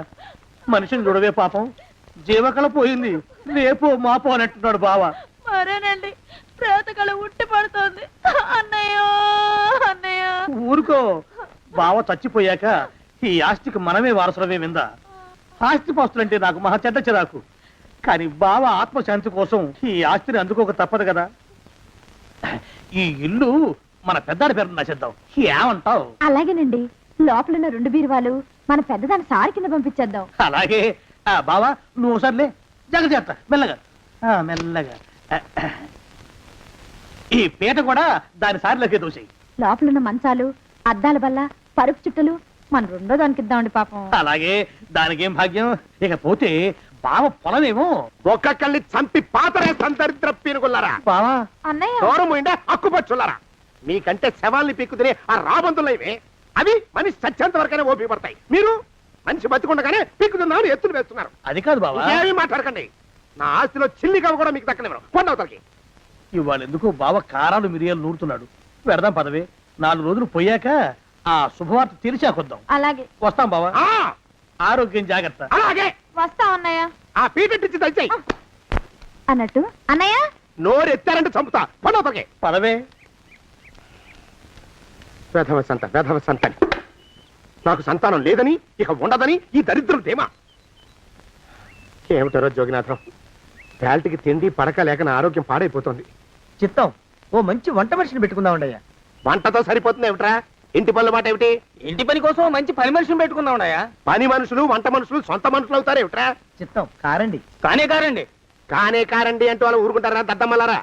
మనిషిని చూడవే పాపం, జీవకళ పోయింది. రేపో మాపో అన్నట్టున్నాడు బావ. మరేనండి, ప్రేతకళ ఉట్టి పడుతోంది అన్నయ్య. అన్నయ్య ఊరుకో, బావ చచ్చిపోయాక ఈ ఆస్తికి మనమే వారసులమే విందా. ఆస్తిపాస్తులంటే నాకు మహా చెడ్డ చిరాకు. కానీ బావ ఆత్మశాంతి కోసం ఈ ఆస్తిని అందుకోక తప్పదు కదా. ఈ ఇల్లు మన పెద్దాడి పేరు నచ్చేద్దాం, ఏమంటావు? అలాగేనండి, లోపలున్న 2 బీరువాలు మన పెద్దదాన్ని సారి కింద పంపించేద్దాం. అలాగే. బావా నువ్వు సర్లే, జాగ్రత్త, మెల్లగా మెల్లగా. ఈ పీట కూడా దాని సారిలోకి దూసేయి. లోపలున్న మంచాలు, అద్దాల బల్ల, పరుపు చుట్టలు మన 2వ దానికి ఇద్దామండి పాపం. అలాగే, దానికేం భాగ్యం. ఇకపోతే బావ పొలమేమో ఒక్కొక్కల్ని చంపి పాతరే సంతరిద్ర పీనుకున్నారా. బావా అన్నయ్య దూరం పోయిండే అక్కుపచ్చులారా. మీకంటే శవాల్ని పీక్కుతినే ఆ రాబందులైవే, అవి మనిషి చచ్చేంత వరకనే ఓపి పడతాయి. మీరు మనిషి బతికుండగానే పీక్కుతున్నామని ఎత్తులు వేస్తున్నారు. అది కాదు బావా, ఏమీ మాట్లాడకండి. నా ఆస్తిలో చిల్లిగా కూడా మీకు దక్కనివ్వరు. కొండవతలకి ఇవాళ ఎందుకో బావ కారాలు మిరియాలు నూరుతున్నాడు. పెడదాం పదవే, 4 రోజులు పోయాక ఆ శుభవార్త తెలిసాకొద్దాం. అలాగే వస్తాం బావా. ఆరోగ్యం జాగ్రత్త. అలాగే వస్తాం అన్నయ్య. ఆ పీటెట్టించి దయచేయి. అన్నట్టు అన్నయ్య, నోరు ఎత్తారంటే చంపుతా. కొండవతలకి పదవే. వేధవ సంతని. నాకు సంతానం లేదని, ఇక ఉండదని ఈ దరిద్రం ధీమా. ఏమిటారో జోగినాథం, వేల్టికి తిండి పడక లేక నా ఆరోగ్యం పాడైపోతుంది. చిత్తం, ఓ మంచి వంట మనిషిని పెట్టుకుందామండయ్యా. వంటతో సరిపోతుంది ఏమిట్రా? ఇంటి పనుల మాట ఏమిటి? ఇంటి పని కోసం మంచి పని మనిషిని పెట్టుకుందామండయ్యా. పని మనుషులు వంట మనుషులు సొంత మనుషులు అవుతారు ఏమిట్రా? చిత్తం, కారండి. కానే కారండి. కారండి అంటూ వాళ్ళు ఊరుకుంటారా దద్దమ్మలారా?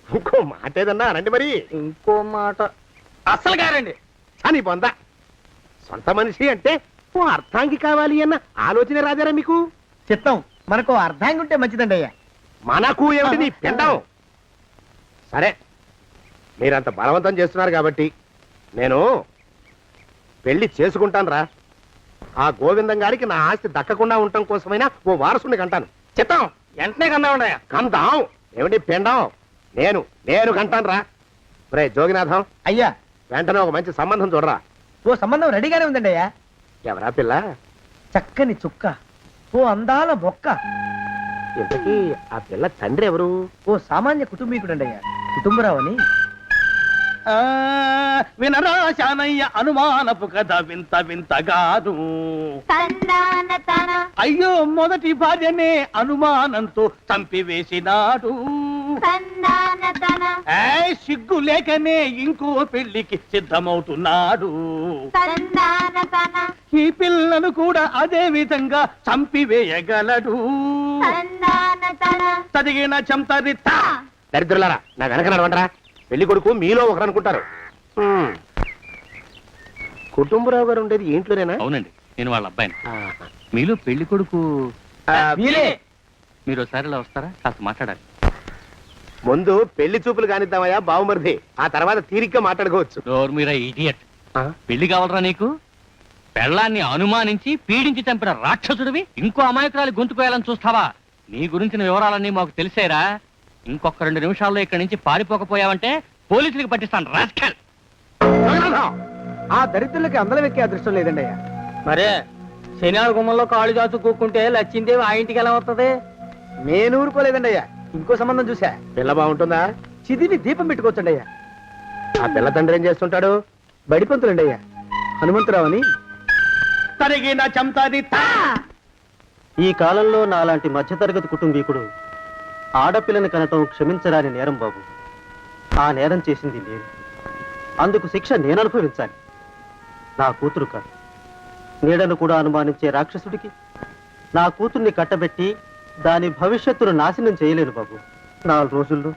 ఇంకో మాట ఏదన్నా రండి మరి. ఇంకో మాట అస్సలు కారండి. అని పొందా, సొంత మనిషి అంటే ఓ అర్థాంగి కావాలి అన్న ఆలోచన రాజారా మీకు? చిత్తం, మనకు అర్ధాంగి ఉంటే మంచిదండి అయ్యా. మనకు ఏమిటి నీ పిండం? సరే, మీరంత బలవంతం చేస్తున్నారు కాబట్టి నేను పెళ్లి చేసుకుంటాను రా. ఆ గోవిందం గారికి నా ఆస్తి దక్కకుండా ఉండటం కోసమైనా ఓ వారసుని కంటాను. చిత్తం, వెంటనే కన్నామండయ్యా. కందాం ఏమిటి పిండం? నేను కంటాను రా. రే జోగినాథం, అయ్యా వెంటనే ఒక మంచి సంబంధం చూడరా. ఓ సంబంధం రెడీగానే ఉందండి అయ్యా. ఎవరా పిల్ల? చక్కని చుక్క, ఓ అందాల బొక్క. ఇంతకీ ఆ పిల్ల తండ్రి ఎవరు? ఓ సామాన్య కుటుంబీకుడండి అయ్యా, కుటుంబరావు అని. వినరా శానయ్య అనుమానపు కథ వింత వింతగాదు. అయ్యో మొదటి భార్యనే అనుమానంతో చంపివేసినాడు. సిగ్గు లేకనే ఇంకో పెళ్లికి సిద్ధమవుతున్నాడు. ఈ పిల్లను కూడా అదే విధంగా చంపివేయగలడు. చదివిన చంతరిత. దరిద్రులారా, నా వెనక నడవంటరా. పెళ్లి కొడుకు మీలో ఒకరు అనుకుంటారు. కుటుంబరావు గారు ఉండేది ఏంట్లోనేనా? అవునండి, నేను వాళ్ళ అబ్బాయిని. మీలో పెళ్లి కొడుకు మీరు ఒకసారి ఇలా వస్తారా? కాస్త మాట్లాడాలి. ముందు పెళ్లి చూపులు కానిద్దామయ్యా బావుమరిది, ఆ తర్వాత తీరిగ్గా మాట్లాడుకోవచ్చు. మీరా ఇడియట్. పెళ్లి కావాలరా నీకు? పెళ్ళాన్ని అనుమానించి పీడించి చంపిన రాక్షసుడివి ఇంకో అమాయకురాలి గొంతుకోయాలని చూస్తావా? నీ గురించిన వివరాలన్నీ మాకు తెలిసేరా. ఇంకొక 2 నిమిషాల్లో ఇక్కడి నుంచి పారిపోకపోయావంటే పోలీసులకు పట్టిస్తాను. రాస్కల్. ఆ దరిద్రులకి అందలం ఎక్కే అదృష్టం లేదండి అయ్యా. మరే శనివారం గుమ్మంలో కాళ్ళు చాచు కూకుంటే లచ్చిందేవి ఆ ఇంటికి ఎలా వస్తుంది? నేను ఊరుకోలేదండి అయ్యా. ఇంకో సంబంధం చూసా. పిల్ల బాగుంటుందా? చిదిని దీపం పెట్టుకోవచ్చండి అయ్యా. ఆ పిల్ల తండ్రి ఏం చేస్తుంటాడు? బడిపంతులండి అయ్యా, హనుమంతరావు అని. తరిగిన చంతరిత. ఈ కాలంలో నాలాంటి మధ్యతరగతి కుటుంబీకుడు ఆడపిల్లని కనటం క్షమించరాని నేరం బాబు. ఆ నేరం చేసింది నేను, అందుకు శిక్ష నేను అనుభవించాలి. నా కూతురు కాదు, నీడను కూడా అనుమానించే రాక్షసుడికి నా కూతుర్ని కట్టబెట్టి దాని భవిష్యత్తును నాశనం చేయలేను బాబు. 4 రోజుల్లో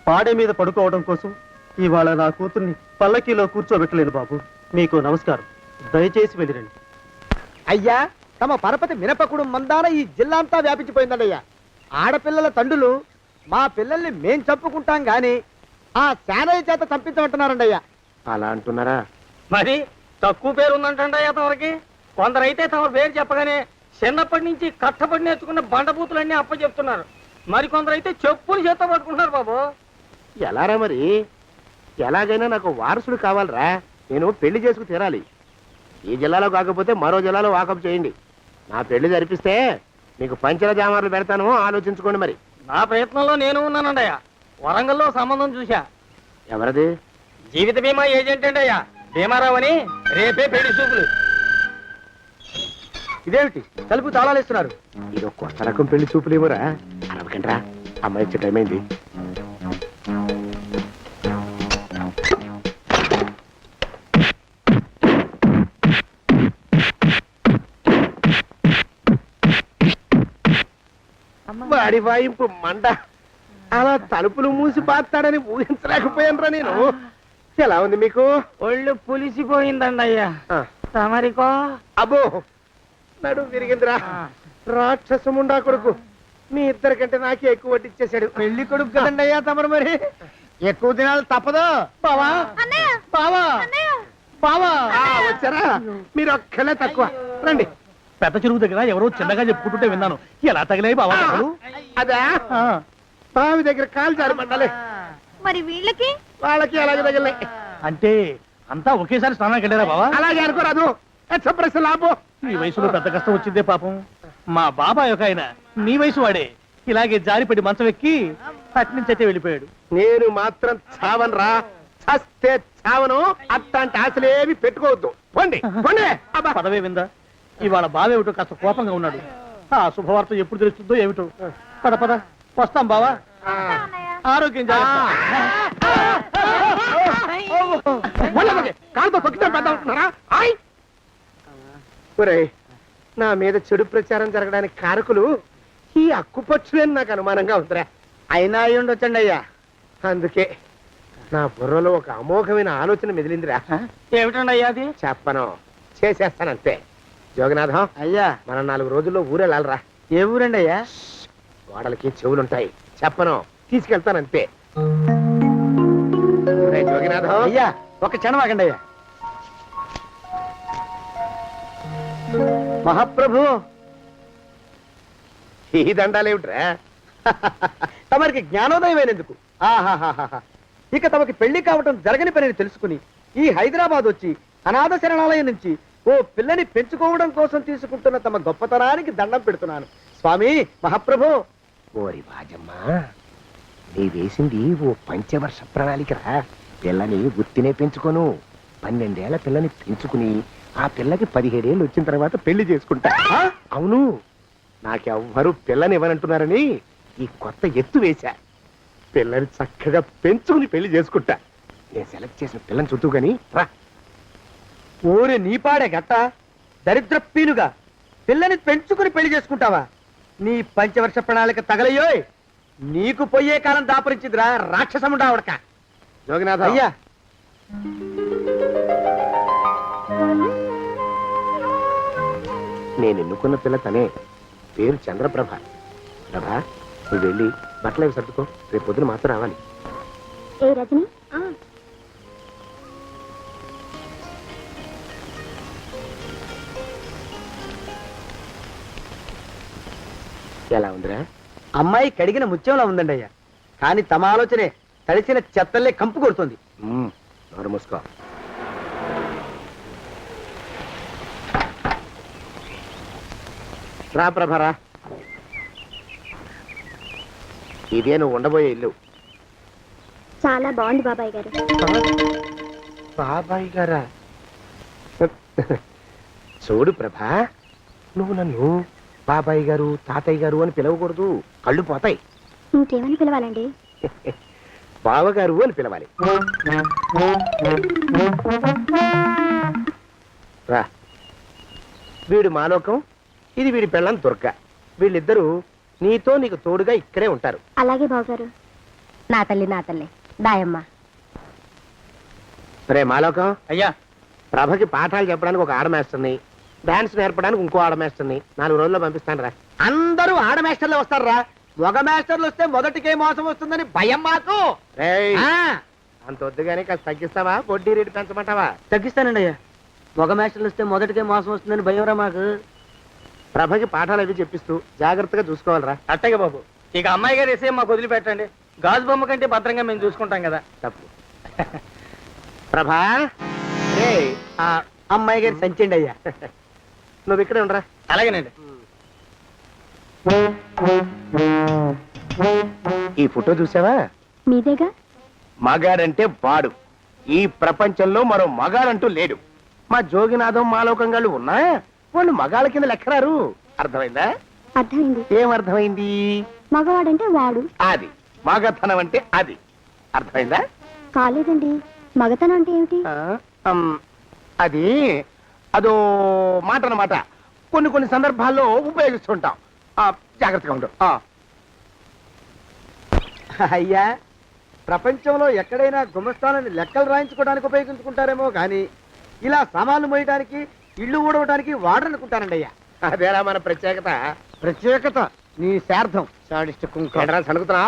పాడే మీద పడుకోవడం కోసం ఇవాళ నా కూతుర్ని పల్లకీలో కూర్చోబెట్టలేను బాబు. మీకు నమస్కారం, దయచేసి వెళ్ళిరండి. అయ్యా, తమ పరపతి మినపకుడు మందాన ఈ జిల్లా అంతా వ్యాపించిపోయిందండి అయ్యా. ఆడపిల్లల తండ్రులు మా పిల్లల్ని మేం చంపుకుంటాం గాని ఆ శానయ్య చేత చంపించమంటున్నారండి అయ్యా. అలా అంటున్నారా? మరి తక్కువ పేరు ఉందంటండి అయ్యా తమరికి. కొందరైతే తమ పేరు చెప్పగానే చిన్నప్పటి నుంచి కట్టబడి నేర్చుకున్న బండబూతులన్నీ అప్పచెప్తున్నారు. మరికొందరు అయితే చెప్పులు చేత పట్టుకుంటున్నారు బాబు. ఎలారా మరి? ఎలాగైనా నాకు వారసుడు కావాలరా. నేను పెళ్లి చేసుకు తీరాలి. ఈ జిల్లాలో కాకపోతే మరో జిల్లాలో వాకప్ చేయండి. నా పెళ్లి జరిపిస్తే మీకు పంచల జామార్లు పెడతాను, ఆలోచించుకోండి మరి. నా ప్రయత్నంలో నేను ఉన్నానండి అయ్యా. వరంగల్లో సంబంధం చూశా. ఎవరది? జీవిత బీమా ఏజెంట్ అండి అయ్యా, భీమారావు అని. రేపే పెళ్లి చూపులు. ఇదేమిటి తలుపు తాళాలేస్తున్నారు? ఇది ఒక కొత్త రకం పెళ్లి చూపులేమోరా. అరవకండ్రా, అమ్మాయి వచ్చే టైం అయింది. వాడి వాయింపు మంట. అలా తలుపులు మూసి పాతాడని ఊహించలేకపోయానురా నేను. ఎలా ఉంది మీకు? ఒళ్ళు పులిసిపోయిందండి అయ్యా. తమరికో? అబ్బో, నడు విరిగిందిరా. రాక్షసముండా కొడుకు మీ ఇద్దరికంటే నాకే ఎక్కువ వడ్డిచ్చేశాడు. పెళ్లి కొడుకు కదండి అయ్యా తమరు, మరి ఎక్కువ దినాలు తప్పదు. బావా బావా బావా వచ్చారా? మీరు ఒక్కలే తక్కువ. రండి. పెద్ద చెరువు దగ్గర ఎవరో చిన్నగా చెప్పుకుంటుంటే విన్నాను. ఎలా తగిలాయి బావా? అదా బావి దగ్గర కాలు జారి పడ్డాలే. మరి వీళ్ళకి? వాళ్ళకి అలాగే తగిలినాయి. అంటే అంతా ఒకేసారి స్నానానికి వెళ్ళారా బావా? అలాగే అనుకోరాదు. ప్రశ్న లాభం. ఈ వయసులో పెద్ద కష్టం వచ్చిందే పాపం. మా బాబాయ్ ఒక ఆయన నీ వయసు వాడే ఇలాగే జారిపడి మంచం ఎక్కి అట్నుంచి అయితే వెళ్ళిపోయాడు. నేను మాత్రం చావనరా. చస్తే చావను. అట్లాంటి ఆశలేవి పెట్టుకోవద్దు. పోండి పోండి. పదవే విందా. ఇవాళ బావేమిటో కాస్త కోపంగా ఉన్నాడు. ఆ శుభవార్త ఎప్పుడు తెలుస్తుందో ఏమిటో. పద పద, వస్తాం బావా. ఆరోగ్యం కాలుతో తొక్కితే పెద్దారా. నా మీద చెడు ప్రచారం జరగడానికి కారకులు ఈ అక్కుపక్షులని నాకు అనుమానంగా ఉందిరా. అయినా అయి ఉండొచ్చండి అయ్యా. అందుకే నా బుర్రలో ఒక అమోఘమైన ఆలోచన మెదిలిందిరా. ఏమిటండి అయ్యా అది? చెప్పను, చేసేస్తానంతే. జోగనాథం అయ్యా, మనం 4 రోజుల్లో ఊరెళ్ళాలరా. ఏ ఊరండి అయ్యా? గోడలకి చెవులుంటాయి. చెప్పను, తీసుకెళ్తానంతే. జోగినాథం అయ్యా, ఒక క్షణం ఆగండి అయ్యా. మహాప్రభు, ఈ దండాలేమిట్రా? తమరికి జ్ఞానోదయమైనందుకు ఇక తమకి పెళ్లి కావటం జరగని పనిని తెలుసుకుని ఈ హైదరాబాద్ వచ్చి అనాథ శరణాలయం నుంచి ఓ పిల్లని పెంచుకోవడం కోసం తీసుకుంటున్న తమ గొప్పతనానికి దండం పెడుతున్నాను స్వామి. మహాప్రభు. ఓరి బాజమ్మా, నీ వేసింది ఓ పంచవర్ష ప్రణాళికరా. పిల్లని గుర్తినే పెంచుకోను. 12 ఏళ్ల పిల్లని పెంచుకుని ఆ పిల్లకి 17 ఏళ్ళు వచ్చిన తర్వాత పెళ్లి చేసుకుంటా. అవును, నాకెవ్వరూ పిల్లని ఇవ్వనంటున్నారని ఈ కొత్త ఎత్తు వేశా. పిల్లని చక్కగా పెంచుకుని పెళ్లి చేసుకుంటా. నేను సెలెక్ట్ చేసిన పిల్లని చుట్టూ గాని రా. ఓరే నీపాడే గట్ట దరిద్ర పీనుగా పిల్లని పెంచుకుని పెళ్లి చేసుకుంటావా? నీ పంచవర్ష ప్రణాళిక తగలయ్యోయ్. నీకు పోయే కాలం దాపరించిందిరా రాక్షసముడా ఉడక. జోగినాథ అయ్యా, నేను ఎన్నుకున్న పిల్ల తనే. పేరు చంద్రప్రభ. ప్రభ, నువ్వు వెళ్ళి బట్టలు అవి సర్దుకో. రేపు పొద్దున మాత్రం రావాలి. ఏ రజని, ఎలా ఉందిరా? అమ్మాయి కడిగిన ముత్యంలా ఉందండి అయ్యా. కానీ తమ ఆలోచనే తడిసిన చెత్తల్లే కంపు కొడుతుంది. నోరు మూసుకో. రా ప్రభరా, ఇదే నువ్వు ఉండబోయే ఇల్లు. చాలా బాగుంది బాబాయ్ గారు. బాబాయ్ గారా? చూడు ప్రభా, నువ్వు నన్ను బాబాయ్ గారు తాతయ్య గారు అని పిలవకూడదు. కళ్ళు పోతాయి. ఇంకేమని పిలవాలండి? బావగారు అని పిలవాలి. రా. వీడు మాలోకం, ఇది వీడి పెళ్ళం దుర్గ. వీళ్ళిద్దరూ నీతో నీకు తోడుగా ఇక్కడే ఉంటారు. అలాగే బావగారు. నా తల్లి దాయమ్మ. రే మాలోకం, అయ్యా, ప్రభకి పాఠాలు చెప్పడానికి ఒక ఆడమేస్టర్ని, డాన్స్ నేర్పడానికి ఇంకో ఆడమేస్టర్ని 4 రోజుల్లో పంపిస్తాను రా. అందరూ ఆడ మాస్టర్లు వస్తారా? మగ మాస్టర్లు వస్తే మొదటికే మోసం వస్తుందని భయం మాకు. రేయ్, ఆ, అంత వద్దుగానే కాస్త తగ్గిస్తావా? వడ్డీ రేటు పెంచమంటావా? తగ్గిస్తానండి అయ్యా. మగ మాస్టర్లు వస్తే మొదటికే మోసం వస్తుందని భయం రా మాకు. ప్రభకి పాఠాలు అవి చెప్పిస్తూ జాగ్రత్తగా చూసుకోవాలరా. అట్టగే బాబు. ఇక అమ్మాయి గారు వేసే మాకు వదిలిపెట్టండి. గాజు బొమ్మ కంటే భద్రంగా మేము చూసుకుంటాం కదా. తప్పు. ప్రభా రే ఆ అమ్మాయి గారి సంచండి అయ్యా. నువ్వు ఇక్కడే ఉండరా. అలాగేనండి. ఈ ఫోటో చూసావా? మీదేగా. మగాడంటే వాడు. ఈ ప్రపంచంలో మరో మగాడంటూ లేడు. మా జోగినాథం మాలోకంగాళ్ళు ఉన్నా వాళ్ళు మగాళ్ళ కింద లెక్కరారు. అర్థమైందా? అర్థమైంది. ఏం అర్థమైంది? మగవాడంటే వాడు. అది మగతనం అంటే అది. అర్థమైందా? కాలేదండి. మగతనం అంటే ఏమిటి? అది అదో మాట అన్నమాట. కొన్ని కొన్ని సందర్భాల్లో ఉపయోగిస్తుంటాం. జాగ్రత్తగా ఉండు. అయ్యా, ప్రపంచంలో ఎక్కడైనా గుమస్తాలని లెక్కలు రాయించుకోవడానికి ఉపయోగించుకుంటారేమో కానీ ఇలా సామాన్లు మోయడానికి ఇల్లు ఊడవడానికి వాడరనుకుంటానండి అయ్యా. అదేరా మన ప్రత్యేకత. ప్రత్యేకత నీ శార్థం. సణుగుతున్నా?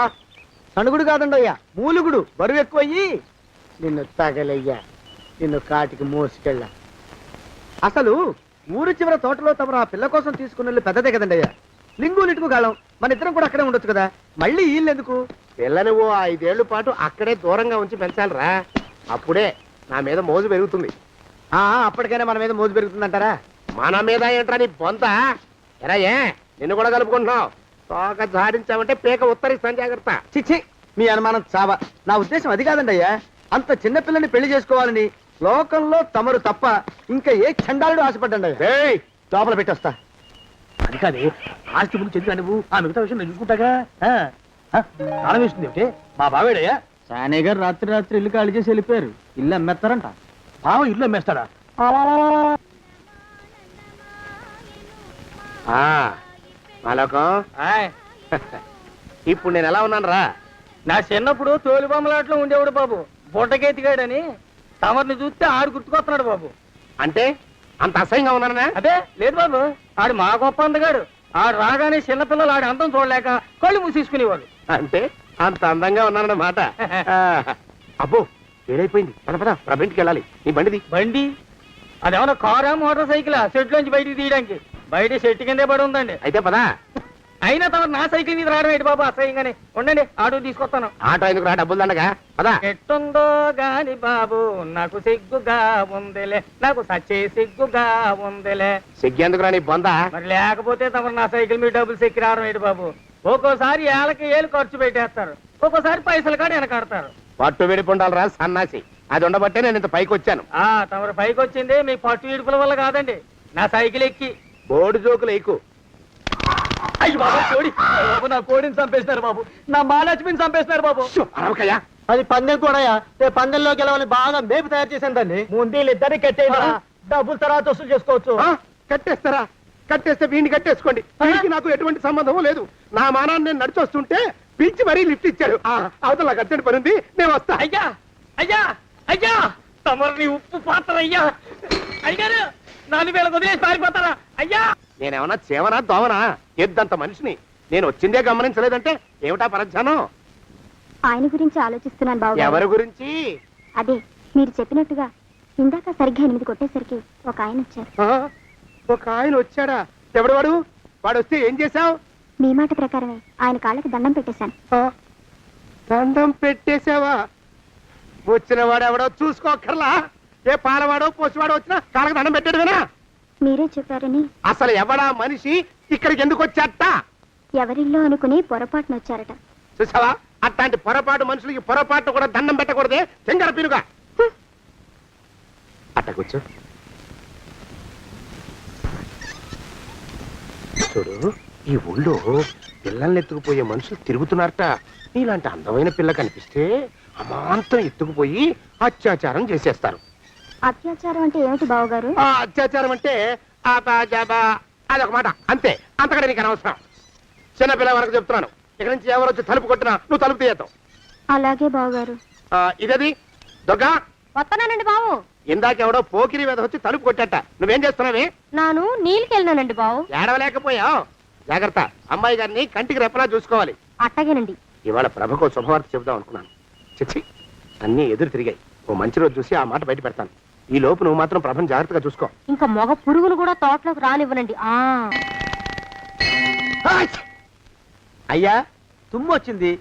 సణుగుడు కాదండి అయ్యా, మూలుగుడు. బరువు ఎక్కువయ్యి నిన్ను తగలయ్యా, నిన్ను కాటికి మోసుకెళ్ళ. అసలు ఊరు చివర తోటలో తమరు ఆ పిల్ల కోసం తీసుకున్న పెద్దదే కదండి అయ్యా. లింగు లిటుకు గాలం. మన ఇద్దరం కూడా అక్కడే ఉండొచ్చు కదా. మళ్ళీ వీళ్ళు ఎందుకు? పిల్లని ఓ 5 ఏళ్ల పాటు అక్కడే దూరంగా ఉంచి పెంచాలిరా. అప్పుడే నా మీద మోజు పెరుగుతుంది. అప్పటికైనా మన మీద మోజు పెరుగుతుందంటారా? మన మీద ఏంట్రా నీ బొంత? ఎరా ఏ నిన్ను కూడా కలుపుకుంటున్నావు. తోక జాడించావంటే పీక ఉత్తరిస్తాను, జాగ్రత్త. చిచ్చి, మీ అనుమానం చావా. నా ఉద్దేశం అది కాదండి అయ్యా. అంత చిన్న పిల్లని పెళ్లి చేసుకోవాలని లోకంలో తమరు తప్ప ఇంకా ఏ చండాలుడు ఆశపడ్డండి అయ్యా. లోపల పెట్టొస్తా. అది కాదే, ఆస్తి ముందు చెందుగా నువ్వు ఆ మిగతా విషయం నేను చూసుకుంటాగా. తాళం వేస్తుంది ఏమిటి? మా బావేడయ్యా. సానే గారు రాత్రి ఇల్లు ఖాళీ చేసి వెళ్ళిపోయారు. ఇల్లు అమ్మేస్తారంట. బావ ఇల్లు అమ్మేస్తాడా? మాలోకం, ఇప్పుడు నేను ఎలా ఉన్నాను రా? నా చిన్నప్పుడు తోలు బొమ్మలాట్లో ఉండేవాడు బాబు, బుట్టకెత్తిగాడని. తమరిని చూస్తే ఆడు గుర్తుకొస్తున్నాడు బాబు. అంటే అంత అసహ్యంగా ఉన్నానా? అదే లేదు బాబు, ఆడు మా గొప్ప అందగాడు. ఆడు రాగానే చిన్నపిల్లలు ఆడి అందం చూడలేక కళ్ళు మూసేసుకునేవాడు. అంటే అంత అందంగా ఉన్నానన్నమాట. అబ్బో, ఏడైపోయింది. పద ప్రభంటికి వెళ్ళాలి. నీ బండిది. బండి అదేమన్నా కారా మోటార్ సైకిల్ షెడ్ లోంచి బయటికి తీయడానికి? బయట షెట్ కిందే పడి ఉందండి. అయితే పదా. అయినా తమ నా సైకిల్ మీద రావడం ఏంటి బాబు అసహ్యంగానే. ఉండండి, ఆటో తీసుకొస్తాను. ఆటో ఎందుకు రా, డబ్బులు దండగా. పదా. ఎట్టుందో గాని బాబు నాకు సిగ్గుగా ఉందిలే, నాకు సచ్చే సిగ్గుగా ఉందిలే. సిగ్గెందుకు రా నీ బొంద? మరి లేకపోతే తమ నా సైకిల్ మీద డబ్బులు సెక్కి రావడం ఏంటి బాబు? ఒక్కోసారి ఏళ్ళకి ఏళ్ళు ఖర్చు పెట్టేస్తారు, ఒక్కోసారి పైసలు కాడ వెనకాడతారు. పట్టు విడిపుండాలరా సన్నాసి. అది ఉండబట్టే నేను ఇంత పైకి వచ్చాను. తమరు పైకి వచ్చింది మీ పట్టు ఇడుపుల వల్ల కాదండి, నా సైకిల్ ఎక్కి. బోర్డు జోకులు ఎక్కువ. అయ్యి బాబు, కోడి బాబు, నా కోడిని చంపేసినారు బాబు, నా మహాలక్ష్మిని చంపేసినారు బాబు. అరవకయ్యా. అది పందెం కూడా. పందెంలో గెలవని బాగా మేపు తయారు చేశాను దాన్ని. ముందు వీళ్ళిద్దరిని కట్టేయండి, డబ్బులు తర్వాత వసూలు చేసుకోవచ్చు. కట్టేస్తారా? కట్టేస్తే వీడిని కట్టేసుకోండి. వీడికి నాకు ఎటువంటి సంబంధం లేదు. నా మానాన్ని నేను నడిచొస్తుంటే పిలిచి మరీ లిఫ్ట్ ఇచ్చాడు. అవతల నాకు అర్జెంట్ పని ఉంది, నేను వస్తా. అయ్యా అయ్యా అయ్యా, తమరిని ఉప్పు పాత్ర అయ్యా. అయ్యారు నాలుగు వేల వదిలేసి పారిపోతారా అయ్యా? నేనేమన్నా చేవనా దోవనా? ఎద్దంత మనిషిని. నేను వచ్చిందే గమనించలేదంటే ఏమిటా పరధ్యానం? ఆయన గురించి ఆలోచిస్తున్నాను బాబు. ఎవరి గురించి? అదే మీరు చెప్పినట్టుగా ఇందాక సరిగ్గా 8 కొట్టేసరికి ఒక ఆయన వచ్చారు. ఒక ఆయన వచ్చాడా? ఎవడు వాడు? వాడు వస్తే ఏం చేశావు? మీ మాట ప్రకారమే ఆయన కాళ్ళకి దండం పెట్టేశాను. దండం పెట్టేశావా? వచ్చిన వాడు ఎవడో చూసుకోకర్లా. ఏ పాలవాడో పోసివాడో వచ్చినా కాళ్ళకి దండం పెట్టాడువేనా? మీరే చెప్పారని. అసలు ఎవడా మనిషి ఇక్కడికి ఎందుకు వచ్చాట? ఎవరిల్లో అనుకుని పొరపాటున వచ్చారట. చూసావా, అట్లాంటి పొరపాటు మనుషులకి పొరపాటు కూడా దండం పెట్టకూడదే. చెంగర పినుగా అట్ట కూర్చో. చూడు, ఈ ఊళ్ళో పిల్లల్ని ఎత్తుకుపోయే మనుషులు తిరుగుతున్నారట. నీలాంటి అందమైన పిల్ల కనిపిస్తే అమాంతం ఎత్తుకుపోయి అత్యాచారం చేసేస్తారు. అత్యాచారం అంటే ఏమిటి బావగారు? అత్యాచారం అంటే అదొక మాట అంతే. అంతకంటే నీకు అనవసరం. చిన్నపిల్ల వరకు చెప్తున్నాను. ఇక్కడి నుంచి ఎవరు వచ్చి తలుపు కొట్టినా నువ్వు తలుపు తీయతావు. అలాగే బావగారు. ఇదది దొంగ. వస్తున్నానండి బావు. ఇందాకెవడో పోకిరి మీద వచ్చి తలుపు కొట్టట. నువ్వేం చేస్తున్నావే? నాను నీళ్ళకెళ్ళినానండి బావు. ఏడవలేకపోయావు. జాగ్రత్త, అమ్మాయి గారిని కంటికి రెప్పలా చూసుకోవాలి. అట్టగేనండి. ఇవాళ ప్రభకు శుభవార్త చెబుదాం అనుకున్నాను. చిచ్చి, అన్నీ ఎదురు తిరిగాయి. ఓ మంచి రోజు చూసి ఆ మాట బయట పెడతాను. ఈ లోపు నువ్వు మాత్రం ప్రభను జాగ్రత్తగా చూసుకో. ఇంకా మొగ పురుగులు కూడా తోటలోకి రానివ్వనండి. అయ్యా, తుమ్ము వచ్చింది.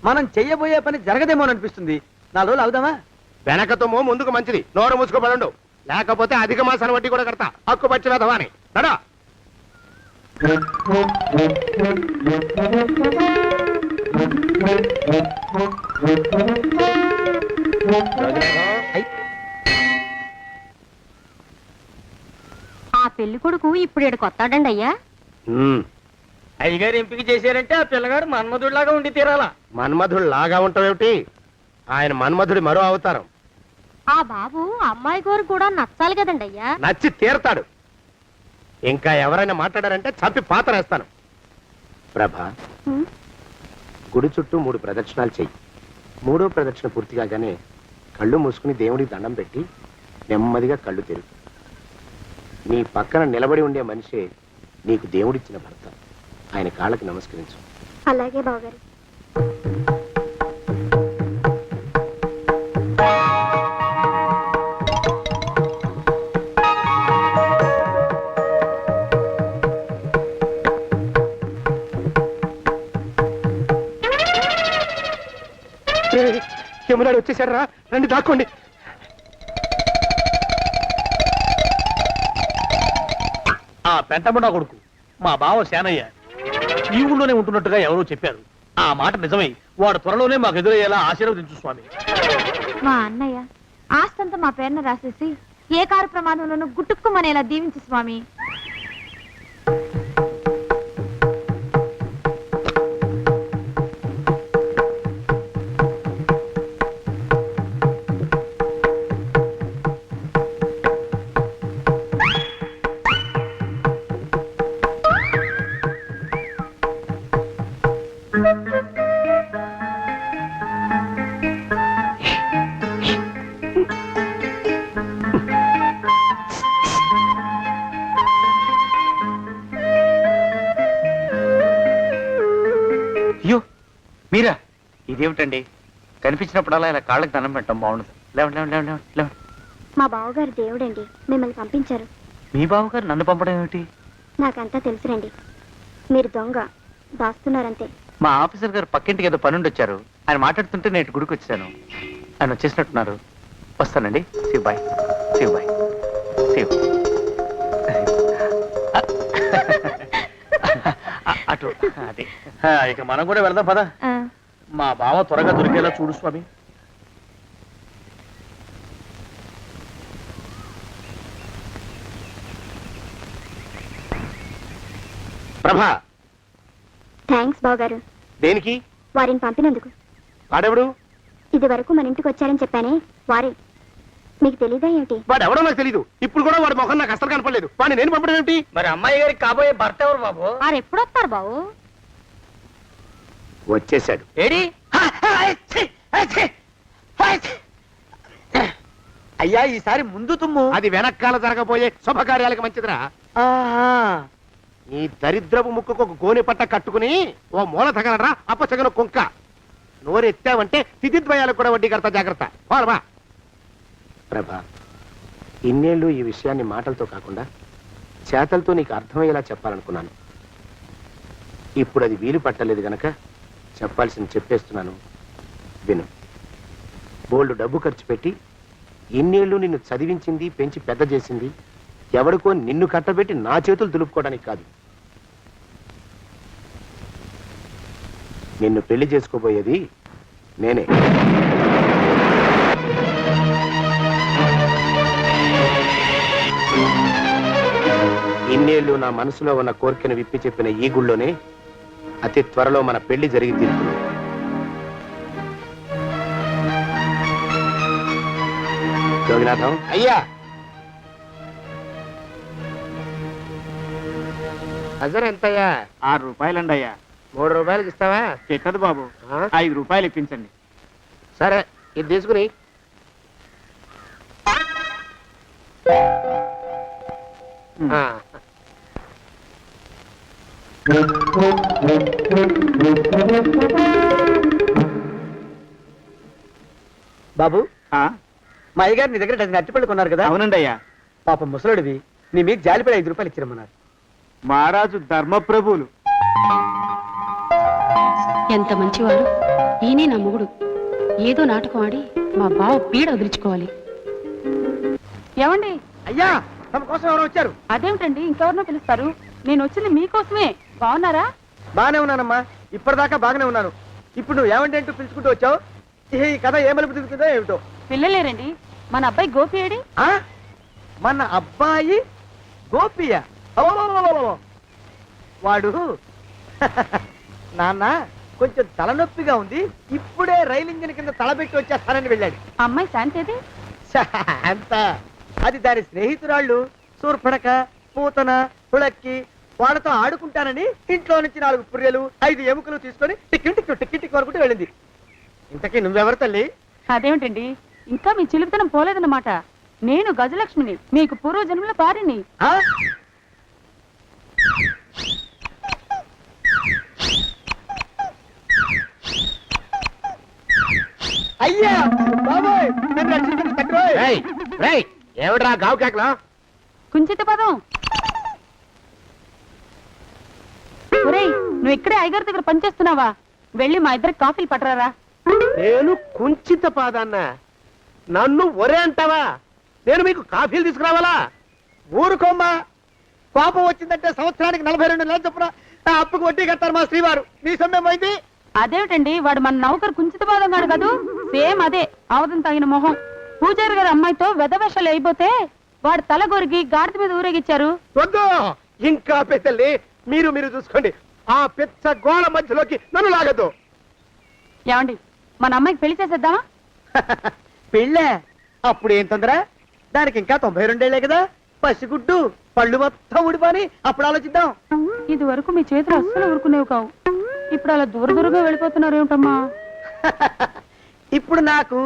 మనం చెయ్యబోయే పని జరగదేమో అనిపిస్తుంది. 4 రోజులు అవుదామా? వెనకతోమో ముందుకు మంచిది. నోరు మూసుకోబడండు, లేకపోతే అధిక మాసాల వడ్డీ కూడా కడతా. హక్కు పచ్చి వేదవా అని నడా. ఆ పెళ్లి కొడుకు ఇప్పుడు ఇక్కడికి వస్తాడండి అయ్యా. అయ్యగారు ఎంపిక చేశారంటే ఆ పిల్లగాడు మన్మధుడిలాగా ఉండి తీరాలా. మన్మధుడు లాగా ఉంటావేమిటి? ఆయన మన్మధుడి మరో అవతారం. ఆ బాబు అమ్మాయి గారు కూడా నచ్చాలి కదండి అయ్యా. నచ్చి తీరతాడు. ఇంకా ఎవరైనా మాట్లాడారంటే చంపి పాతరేస్తాను. ప్రభా, గుడి చుట్టూ 3 ప్రదక్షిణాలు చెయ్యి. 3వ ప్రదక్షిణ పూర్తి కాగానే కళ్ళు మూసుకుని దేవుడికి దండం పెట్టి నెమ్మదిగా కళ్ళు తెరుగు. నీ పక్కన నిలబడి ఉండే మనిషే నీకు దేవుడిచ్చిన భర్త. ఆయన కాళ్ళకి నమస్కరించు. అలాగే బావగారు. యమునాడు వచ్చేసాడు రా, రండి దాక్కోండి. ఆ పెంటముడా కొడుకు మా బావ శానయ్య ఈ ఊళ్ళోనే ఉంటున్నట్టుగా ఎవరో చెప్పారు. ఆ మాట నిజమై వాడు త్వరలోనే మాకు ఎదురయ్యేలా ఆశీర్వదించు స్వామి. మా అన్నయ్య ఆస్తంతా మా పేరున రాసేసి ఏ కారు ప్రమాదంలోనూ గుట్టుక్కుమనేలా దీవించు స్వామి. అయ్యో మీరా, ఇదేమిటండి? కనిపించినప్పుడల్లా ఇలా కాళ్ళకి దండం పెట్టడం బాగుండదు. లేవండి లేవండి లేవండి లేవండి. మా బావగారు దేవుడండి, మిమ్మల్ని పంపించారు. మీ బావగారు నన్ను పంపడం ఏమిటి? నాకంతా తెలుసురండి. మీరు దొంగ దాస్తున్నారంతే. మా ఆఫీసర్ గారు పక్కింటికి ఏదో పనుండి వచ్చారు. ఆయన మాట్లాడుతుంటే నేను గుడికి వచ్చాను. ఆయన వచ్చేసినట్టున్నారు. వస్తానండి. Shiv bye, Shiv bye, Shiv. అటు అదే. ఇక మనం కూడా వెళ్దాం పద. మా బావ త్వరగా దొరికేలా చూడు స్వామి. ప్రభా, థ్యాంక్స్ బావగారు. దేనికి? వారిని పంపినందుకు. వాడెవడు? ఇది వరకు మన ఇంటికి వచ్చారని చెప్పానే వారే. మీకు తెలీదా ఏమిటి? వాడు ఎవడో నాకు తెలీదు. ఇప్పుడు కూడా వాడి ముఖం నాకు అసలు కనపడలేదు. వాడిని నేను పంపడం ఏమిటి? మరి అమ్మాయి గారికి కాబోయే భర్త ఎవరు బాబు? వారు ఎప్పుడు వస్తారు బాబు? వచ్చేసాడు. ఏడి? అయ్యా, ఈసారి ముందు తుమ్ము. అది వెనకాల జరగబోయే శుభకార్యాలకు మంచిదిరా. ఈ దరిద్రపు ముక్కుకు ఒక గోనె పట్ట కట్టుకుని ఓ మూల తగలరా అప్పచగన కుంక. నోరెత్తావంటే తిథిద్వయాలకు కూడా వడ్డీ కడతా, జాగ్రత్త. పోరమా ప్రభా, ఇన్నేళ్ళు ఈ విషయాన్ని మాటలతో కాకుండా చేతలతో నీకు అర్థమయ్యేలా చెప్పాలనుకున్నాను. ఇప్పుడు అది వీలు పట్టలేదు గనక చెప్పాల్సింది చెప్పేస్తున్నాను, విను. బోల్డు డబ్బు ఖర్చు పెట్టి ఇన్నేళ్ళు నిన్ను చదివించింది, పెంచి పెద్ద చేసింది ఎవడికో నిన్ను కట్టబెట్టి నా చేతులు దులుపుకోవడానికి కాదు. నిన్ను పెళ్లి చేసుకోబోయేది నేనే. ఇన్నేళ్ళు నా మనసులో ఉన్న కోరికను విప్పి చెప్పిన ఈ గుళ్ళోనే అతి త్వరలో మన పెళ్లి జరిగి తీరుతుంది. జోగినాథం అయ్యా, హజర్ ఎంతయ్యా? 6 రూపాయలండి అయ్యా. 3 రూపాయలకి ఇస్తావా? ఎక్కదు బాబు, 5 రూపాయలు ఇప్పించండి. సరే, ఇది తీసుకుని. బాబు, మా అయ్యగారు నీ దగ్గర డజన్ అరటిపళ్ళు కొన్నారు కదా? అవునండి అయ్యా. పాపం ముసలుడివి, నీ మీకు జాలిపడి 5 రూపాయలు ఇచ్చిరమ్మన్నారు. మహారాజు ధర్మప్రభువులు. ఎంత మంచివాడు. ఈయనే నా మొగుడు. ఏదో నాటకం ఆడి మా బావ పీడ వదిలించుకోవాలి. ఏమండి? అయ్యా, తమ కోసం ఎవరు వచ్చారు? అదేమిటండి ఇంకెవరినో పిలుస్తారు? నేను వచ్చింది మీకోసమే. బాగున్నారా? బాగానే ఉన్నానమ్మా, ఇప్పటిదాకా బాగానే ఉన్నాను. ఇప్పుడు నువ్వు ఏమంటే అంటూ పిలుచుకుంటూ వచ్చావు? ఈ కథ ఏ మలుపు తిరుగుతుందో ఏమిటో. పిల్లలేరండి. మన అబ్బాయి గోపి ఏడి? ఆ? మన అబ్బాయి గోపియ? వాడు నాన్న కొంచెం తలనొప్పిగా ఉంది, ఇప్పుడే రైలు ఇంజిన్ కింద తలబెట్టి వచ్చేస్తానని వెళ్ళాడు. అమ్మాయి శాంతి అంత అది దాని స్నేహితురాళ్ళు సూర్పడక, పూతన, పుళక్కి వాళ్ళతో ఆడుకుంటానని ఇంట్లో నుంచి 4 పుర్రెలు 5 ఎముకలు తీసుకొని టిక్కి వరకుంటూ వెళ్ళింది. ఇంతకీ నువ్వెవరు తల్లి? అదేమిటండి ఇంకా మీ చిలుపుతనం పోలేదన్నమాట. నేను గజలక్ష్మిని, మీకు పూర్వజన్మల భార్యని. ఆ? అయ్యా బాబోయ్, నన్ను రక్షించండి తండ్రోయ్. ఏమిట్రా గావు కేకలో? కుంచిత పదం. ఒరేయ్, నువ్వు ఇక్కడే ఐగారి దగ్గర పనిచేస్తున్నావా? వెళ్ళి మా ఇద్దరికి కాఫీలు పట్టరారా. నేను కుంచిత పాదాన్న, నన్ను ఒరే అంటావా? నేను మీకు కాఫీలు తీసుకురావాలా? ఊరుకోమ్మా, కోపం వచ్చిందంటే సంవత్సరానికి 42 నెలలు చొప్పున ఆ అప్పుకు వడ్డీ కట్టారు మా శ్రీవారు. నీ సొమ్మేం పోయింది? అదేమిటండి, వాడు మన నౌకరు కుంచిత పాదం కాడు కదూ. సేమ్ అదే, ఆవదం తాగిన మొహం. పూజారి గారి అమ్మాయితో వెధవేషాలు అయిపోతే వాడు తల గొరిగి గాడిద మీద ఊరేగిచ్చారు. వద్దు, ఇంకా పెద్దల్ని మీరు చూసుకోండి. ఆ పెద్ద గోళ మధ్యలోకి నన్ను లాగద్దు. ఏమండి, మన అమ్మాయికి పెళ్లి చేసేద్దామా? పెళ్ళే? అప్పుడు ఏం తొందర? దానికి ఇంకా 92 ఏళ్లే కదా. పసిగుడ్డు పళ్ళు మొత్తం ఊడిపోని అప్పుడు ఆలోచిద్దాం. ఇది వరకు మీ చేతులు అస్సలు ఊరుకునేవి కావు. ఇప్పుడు అలా దూరంగా వెళ్ళిపోతున్నారు ఏమిటమ్మా? ఇప్పుడు నాకు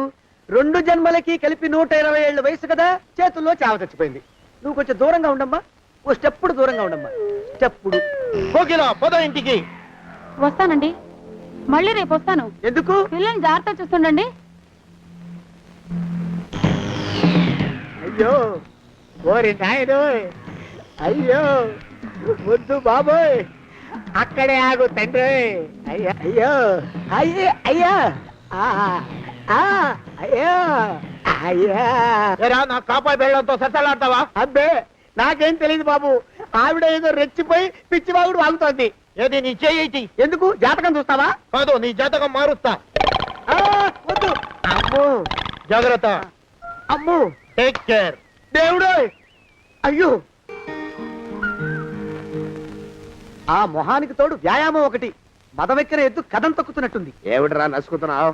2 జన్మలకి కలిపి 120 ఏళ్ళ వయసు కదా, చేతుల్లో చావ చచ్చిపోయింది. నువ్వు కొంచెం దూరంగా ఉండమ్మా, ఓ స్టెప్పుడు దూరంగా ఉండమ్మా. స్టెప్పుడు పోదో ఇంటికి. వస్తానండి, మళ్ళీ రేపు వస్తాను. ఎందుకు? పిల్లల్ని జాగ్రత్త చూస్తుండండి. అయ్యో ఓరి నాయను, అయ్యో వద్దు బాబోయ్, అక్కడే ఆగు తండ్రి. అయ్యా అయ్యో అయ్యో అయ్యా అయ్యో అయ్యా. నా కాపాయి బెళ్ళంతో సత్తలాడతావా? అబ్బే నాకేం తెలియదు బాబు, ఆవిడ ఏదో రెచ్చిపోయి పిచ్చివాగుడు వాగుతోంది. ఏది నీ చేయి? ఎందుకు? జాతకం చూస్తావా? కాదు, నీ జాతకం మారుస్తా. వద్దు. అమ్మో జాగ్రత్త. అమ్మో, టేక్ కేర్. దేవుడు. అయ్యో, ఆ మొహానికి తోడు వ్యాయామం ఒకటి. మదవెక్కిన ఎద్దు కథం తొక్కుతున్నట్టుంది. ఏమిటిరా నసుకుతున్నావు?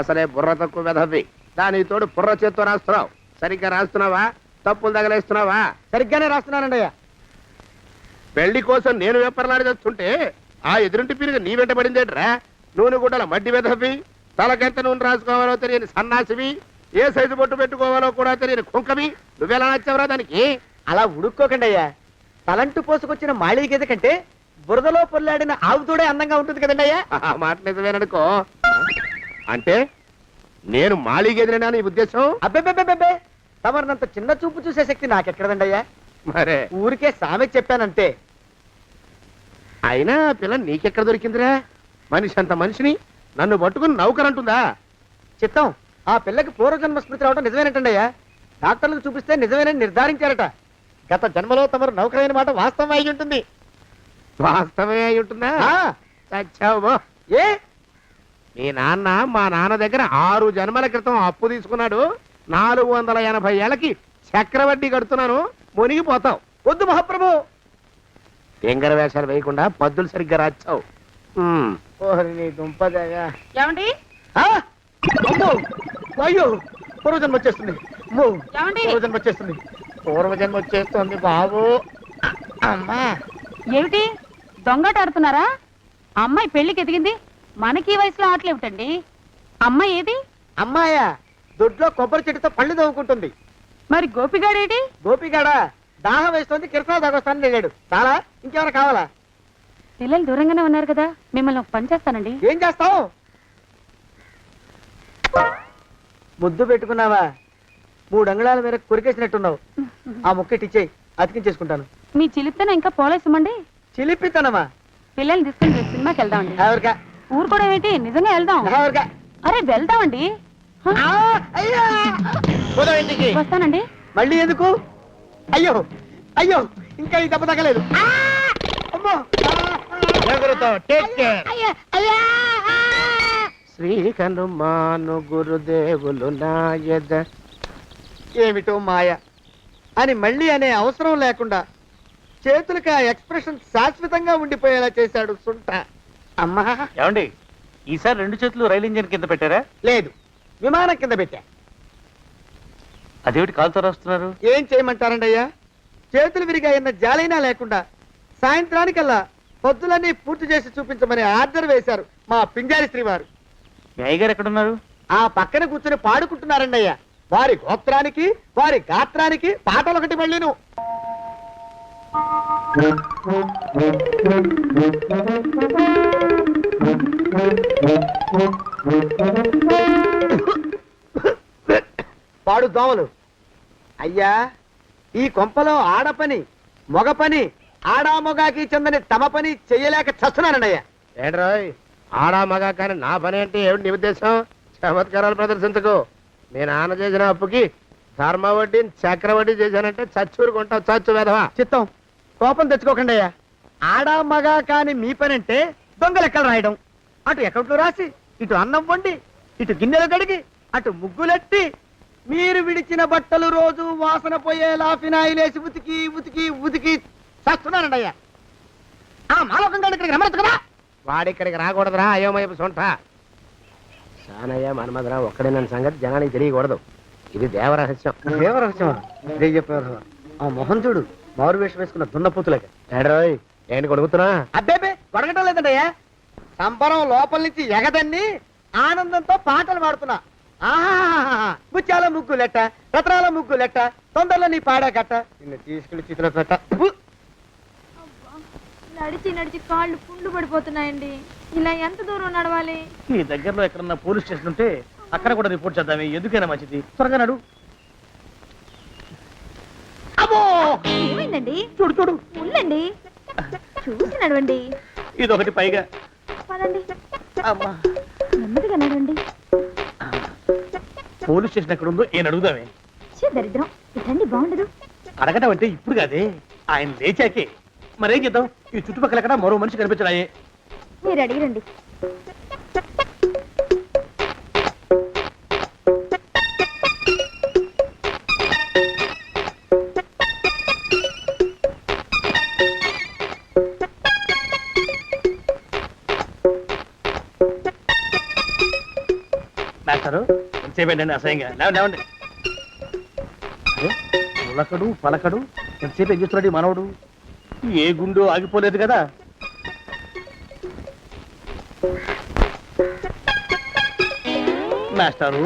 అసలే బుర్ర తక్కువ వెధవి. దాని తోడు బుర్ర చేత్తో రాస్తున్నావు. సరిగ్గా రాస్తున్నావా? తప్పులు తగలేస్తున్నావా? సరిగ్గానే రాస్తున్నానండి అయ్యా. పెళ్లి కోసం నేను వెప్పర్లాడి తెస్తుంటే ఆ ఎదురింటి పీరుగా నీ వెంట పడిందేట్రా? నూనె గుడ్డల మడ్డి వెధవి, తలకెంత నూనె రాసుకోవాలో తెలియని సన్నాసివి, ఏ సైజు బొట్టు పెట్టుకోవాలో కూడా తెలియని కుంకమి. నువ్వెలా నచ్చావురా దానికి? అలా ఉడుక్కోకండి అయ్యా. తలంటు పోసుకొచ్చిన మాళీ గేదె కంటే బురదలో పొల్లాడిన ఆవు తోడే అందంగా ఉంటుంది కదండి అయ్యా. ఆ మాట నిజమేననుకో. అంటే నేను మాళీగెదిరినా నీ ఉద్దేశం? అబ్బెబ్బెబ్బెబ్బే, తమరినంత చిన్న చూపు చూసే శక్తి నాకెక్కడదండి అయ్యా. మరే ఊరికే సామె చెప్పానంతే. అయినా పిల్ల నీకెక్కడ దొరికిందిరా? మనిషి అంత మనిషిని నన్ను పట్టుకుని నౌకరంటుందా? చిత్తం, ఆ పిల్లకి పూర్వజన్మ స్మృతి రావడం నిజమేనటండి అయ్యా. డాక్టర్లకు చూపిస్తే నిజమేనని నిర్ధారించారట. గత జన్మలో తమరు నౌకరైన మాట వాస్తవం అయి ఉంటుంది. వాస్తవమే అయి ఉంటుందా? చచ్చావు. ఏ? మీ నాన్న మా నాన్న దగ్గర 6 జన్మల క్రితం అప్పు తీసుకున్నాడు. 480 ఏళ్ళకి చక్రవడ్డీ కడుతున్నాను. మునిగిపోతావు. వద్దు మహాప్రభు. ఎంగర వేషాలు వేయకుండా పద్దులు సరిగ్గా రాచావు. నీ దుంపదగా. ఏమండి? అమ్మో, అయ్యో, పూర్వజన్మ వచ్చేస్తుంది. అమ్మో, ఏమండి? పూర్వజన్మ వచ్చేస్తుంది. పూర్వజన్మ వచ్చేస్తుంది బాబు. అమ్మా, ఏమిటి దొంగట ఆడుతున్నారా? అమ్మాయి పెళ్లికి ఎదిగింది, మనకి ఈ వయసులో ఆటలేమిటండి? అమ్మాయి ఏది? అమ్మాయా? దొడ్లో కొబ్బరి చెట్టుతో పళ్ళు తవ్వుకుంటుంది. మరి గోపిగాడేటి? గోపిగాడ దాహం వేస్తుంది, కిరసా దాగొస్తానని వెళ్ళాడు. చాలా, ఇంకేమైనా కావాలా? పిల్లలు దూరంగానే ఉన్నారు కదా, మిమ్మల్ని ఒక పని చేస్తానండి. ఏం చేస్తావు? ముద్దు పెట్టుకున్నావా? 3 అంగుళాల మేర కొరికేసినట్టున్నావు. ఆ ముక్కటిచ్చేయి, అతికించేసుకుంటాను. మీ చిలిపితనం ఇంకా పోలేసమండి. చిలిపితనమా? పిల్లల్ని తీసుకుని రేపు సినిమాకి వెళ్దామండి. ఎవరికా? ఊరుకోవడం ఏంటి నిజంగా వెళ్దాం అరే వెళ్దామండి ఇంటికి వస్తానండి మళ్ళీ ఎందుకు? అయ్యో అయ్యో ఇంకా ఈ దెబ్బ తగ్గలేదు. అమ్మో! శ్రీ కనుమాను గురుదేవులు నాయద. ఏమిటో మాయ అని మళ్ళీ అనే అవసరం లేకుండా చేతులకి ఆ ఎక్స్ప్రెషన్ శాశ్వతంగా ఉండిపోయేలా చేశాడు సుంట. అమ్మా ఏమండి ఈసారి 2 చేతులు రైలు ఇంజిన్ కింద పెట్టారా? లేదు, విమానం కింద పెట్టా. అదేమిటి కాలుతో రాస్తున్నారు? ఏం చేయమంటారండి అయ్యా? చేతులు విరిగాయన్న జాలైనా లేకుండా సాయంత్రానికల్లా పొద్దులన్నీ పూర్తి చేసి చూపించమని ఆర్డర్ వేశారు మా పింజారి శ్రీ వారు. మీ అయ్యగారు ఎక్కడున్నారు? ఆ పక్కన కూర్చొని పాడుకుంటున్నారండి అయ్యా. వారి గోత్రానికి వారి గాత్రానికి పాటలు ఒకటి మళ్ళీను. పాడు దోమలు. అయ్యా, ఈ కొంపలో ఆడ పని మొగ పని ఆడా మొగాకి చెందని తమ పని చెయ్యలేక చస్తున్నానండి అయ్యా. ఏంట్రోయ్ ఆడా మగా కానీ నా పని అంటే ఏమిటి నీ ఉద్దేశం? చమత్కారాలు ప్రదర్శించకు. మీ నాన్న చేసిన అప్పుకి ధర్మ వడ్డీ చక్రవడ్డీ చేశానంటే చచ్చూరుకుంటావు, చచ్చు వేధవా. చిత్తం కోపం తెచ్చుకోకండి అయ్యా. ఆడా మగా కాని మీ పని అంటే దొంగ లెక్కలు రాయడం, అటు అకౌంట్లో రాసి ఇటు అన్నం వండి ఇటు గిన్నెలు కడిగి అటు ముగ్గులెట్టి మీరు విడిచిన బట్టలు రోజు వాసన పోయేలా ఫినాయిలేసి ఉతికి ఉతికి ఉతికి చేస్తున్నానండి అయ్యా. ఆ మాలోకం గారు ఇక్కడికి రమ్మచ్చు కదా. వాడిక్కడికి రాకూడదురా అయోమయపు సొంట. సానయ్య మన్మధరా ఒక్కడే నన్ను సంగతి జనానికి తెలియకూడదు. ఇది దేవరహస్యం. దేవరహస్యం చెప్పారు. ఆ మొహం చూడు, మారు వేషం వేసుకున్న దున్నపోతులకి. ఏంట్రోయ్ ఏంటి కొడుకుతున్నా? అబ్బేబే కొడగటం లేదండయ్యా. సంబరం లోపల నుంచి ఎగదన్ని ఆనందంతో పాటలు పాడుతున్నా. ఆహా, ముత్యాల ముగ్గు లెట్ట, రత్నాల ముగ్గు లెట్ట, తొందరలో నీ పాడా కట్ట, నిన్ను తీసుకెళ్లి చేతిలో పెట్ట. నడిచి నడిచి కాళ్ళు పుండ్లు పడిపోతున్నాయండి. ఇలా ఎంత దూరం నడవాలి? ఈ దగ్గరలో ఎక్కడన్నా పోలీస్ స్టేషన్ ఉంటే అక్కడ కూడా రిపోర్ట్ చేద్దామే, ఎందుకైనా మంచిది. త్వరగా నడు. ఏమైందండి? చూడు చూడు, ఉండండి, చూసి నడవండి. ఇదొకటి పైగా. పదండి, అమ్మా, నెమ్మదిగా నడవండి. పోలీస్ స్టేషన్ ఎక్కడ ఉందో ఏం అడుగుదామే. దరిద్రం, ఇటండి బాగుండదు. అడగటం అంటే ఇప్పుడు కాదే, ఆయన లేచాకే. మరేం చేద్దాం, ఈ చుట్టుపక్కల ఎక్కడ మరో మనిషి కనిపించడాయే. మీరు అడిగిరండి. మాస్టారు ఎంతసేపేంటండి అసహ్యంగా? లేవండి లేవండి. అరే, ఉలకడు పలకడు ఎంతసేపు ఏం చేస్తున్నాడు ఈ మనవడు? ఏ గుండు ఆగిపోలేదు కదా. మాస్టారు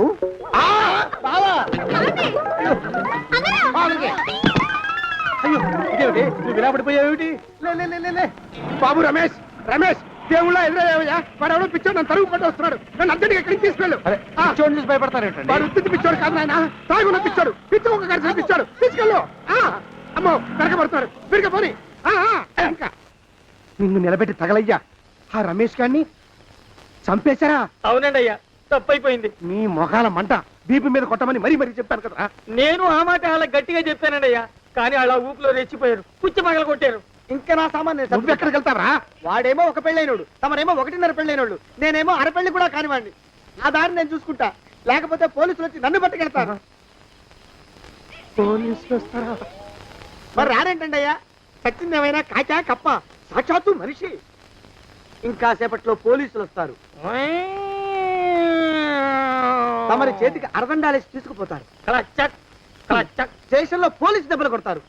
అయ్యో, ఇదేమిటి నువ్వు ఇలా పడిపోయావేమిటి? లే లే లే, లే లే. బాబు రమేష్, రమేష్ దేవుళ్ళ ఎదురయ్యా. వాడు ఎవడో పిచ్చోడు నన్ను తరుగు పట్టి వస్తున్నాడు. నన్ను అద్దెకి ఎక్కడికి తీసుకెళ్ళు. పిచ్చోడిని చూసి భయపడతారేంటండి? వాడు ఉత్తి పిచ్చోడు కాదు నాయన, తాగున్న పిచ్చోడు. పిచ్చి ఒక కలిసి పిచ్చాడు. తీసుకెళ్ళు. అమ్మో వెనకబడుతున్నాడు. విరిగ పోని. ఇంకా నిన్ను నిలబెట్టి తగలయ్యా. ఆ రమేష్ గారిని చంపేశారా? అవునండి అయ్యా, తప్పైపోయింది. మీ మొఖాల మంట బీపీ మీద కొట్టమని మరీ మరీ చెప్పాను కదా. నేను ఆ మాట అలా గట్టిగా చెప్పానండి అయ్యా, కానీ అలా ఊపిలో రెచ్చిపోయారు, పుచ్చి పగల కొట్టారు. ఇంకా నా సామాన్ నువ్వు ఎక్కడికి వెళ్తావరా? వాడేమో ఒక పెళ్ళైనోడు, తమరేమో 1.5 పెళ్ళైనోళ్ళు, నేనేమో అరపెళ్ళి కూడా కానివ్వండి. నా దారి నేను చూసుకుంటా, లేకపోతే పోలీసులు వచ్చి నన్ను పట్టుకెళ్తారు. పోలీసులు వస్తారా? మరి రారేంటండి అయ్యా? సత్యం ఏమైనా కాచా కప్ప, సాక్షాత్తు మనిషి. ఇంకా సేపట్లో పోలీసులు వస్తారు. తమరి చేతికి అరదండాలేసి తీసుకుపోతారు. స్టేషన్ లో పోలీసు దెబ్బలు కొడతారు.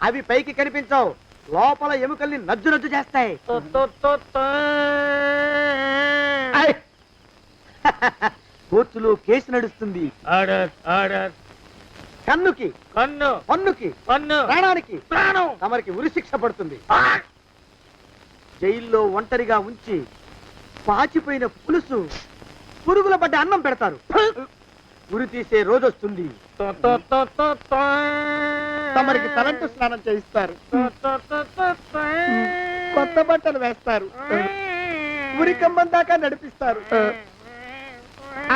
అవి పైకి కనిపించవు, లోపల ఎముకల్ని నజ్జు నజ్జు చేస్తాయి. కోర్టులో కేసు నడుస్తుంది. కన్నుకి కన్ను, పన్నుకి పన్ను, ప్రాణానికి ప్రాణం. తమరికి ఉరి శిక్ష పడుతుంది. జైల్లో ఒంటరిగా ఉంచి పాచిపోయిన పులుసు, పురుగుల పడ్డ అన్నం పెడతారు. ఉరి తీసే రోజు వస్తుంది. తమరికి తలంటు స్నానం చేయిస్తారు. కొత్త బట్టలు వేస్తారు, ఉరికమ్మం దాకా నడిపిస్తారు,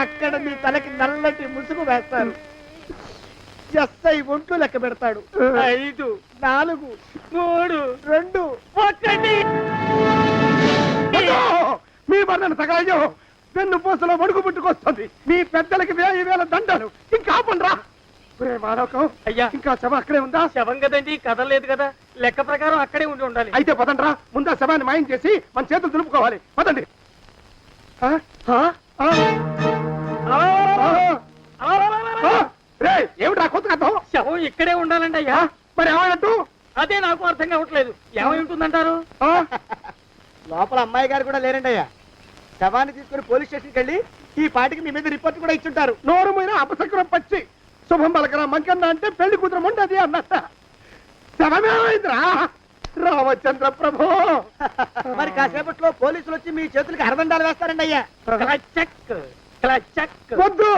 అక్కడ మీ తలకి నల్లటి ముసుగు వేస్తారు, ఎస్ఐ ఒంట్లు లెక్క పెడతాడు. 5, 4, 3, 2, 1. మీ బంధన తగలయ్యో, వెన్ను పూసలో వణుకు పుట్టుకొస్తుంది. మీ పెద్దలకి 1000 దండలు. ఇంకా ఆపండ్రా. మానవకం అయ్యా, ఇంకా శవం అక్కడే ఉందా? శవం కదండి, కదలేదు కదా, లెక్క ప్రకారం అక్కడే ఉండి ఉండాలి. అయితే పదండ్రా, ముందా శవాన్ని మాయం చేసి మన చేతులు దులుపుకోవాలి. పదండి. ఆ? ఆ? ఆ? రేయ్, ఏమిట్రా కొత్త కథం? శవం ఇక్కడే ఉండాలండి అయ్యా. మరి ఏమైనట్టు? అదే నాకు అర్థం కావట్లేదు. ఏమై ఉంటుందంటారు? లోపల అమ్మాయి గారు కూడా లేరండి అయ్యా. శవాన్ని తీసుకుని పోలీస్ స్టేషన్కి వెళ్ళి ఈ పాటికి మీ మీద రిపోర్ట్ కూడా ఇచ్చుంటారు. నోరు మీద అపశకునం పచ్చి శుభం పలకరా మంకన్న అంటే పెళ్లి కూతురు ఉండదు అన్నట్ట. శవమేమైందిరా? రామచంద్ర ప్రభు. మరి కాసేపట్లో పోలీసులు వచ్చి మీ చేతులకి అరదండాలు వేస్తారండి అయ్యా. వద్దు,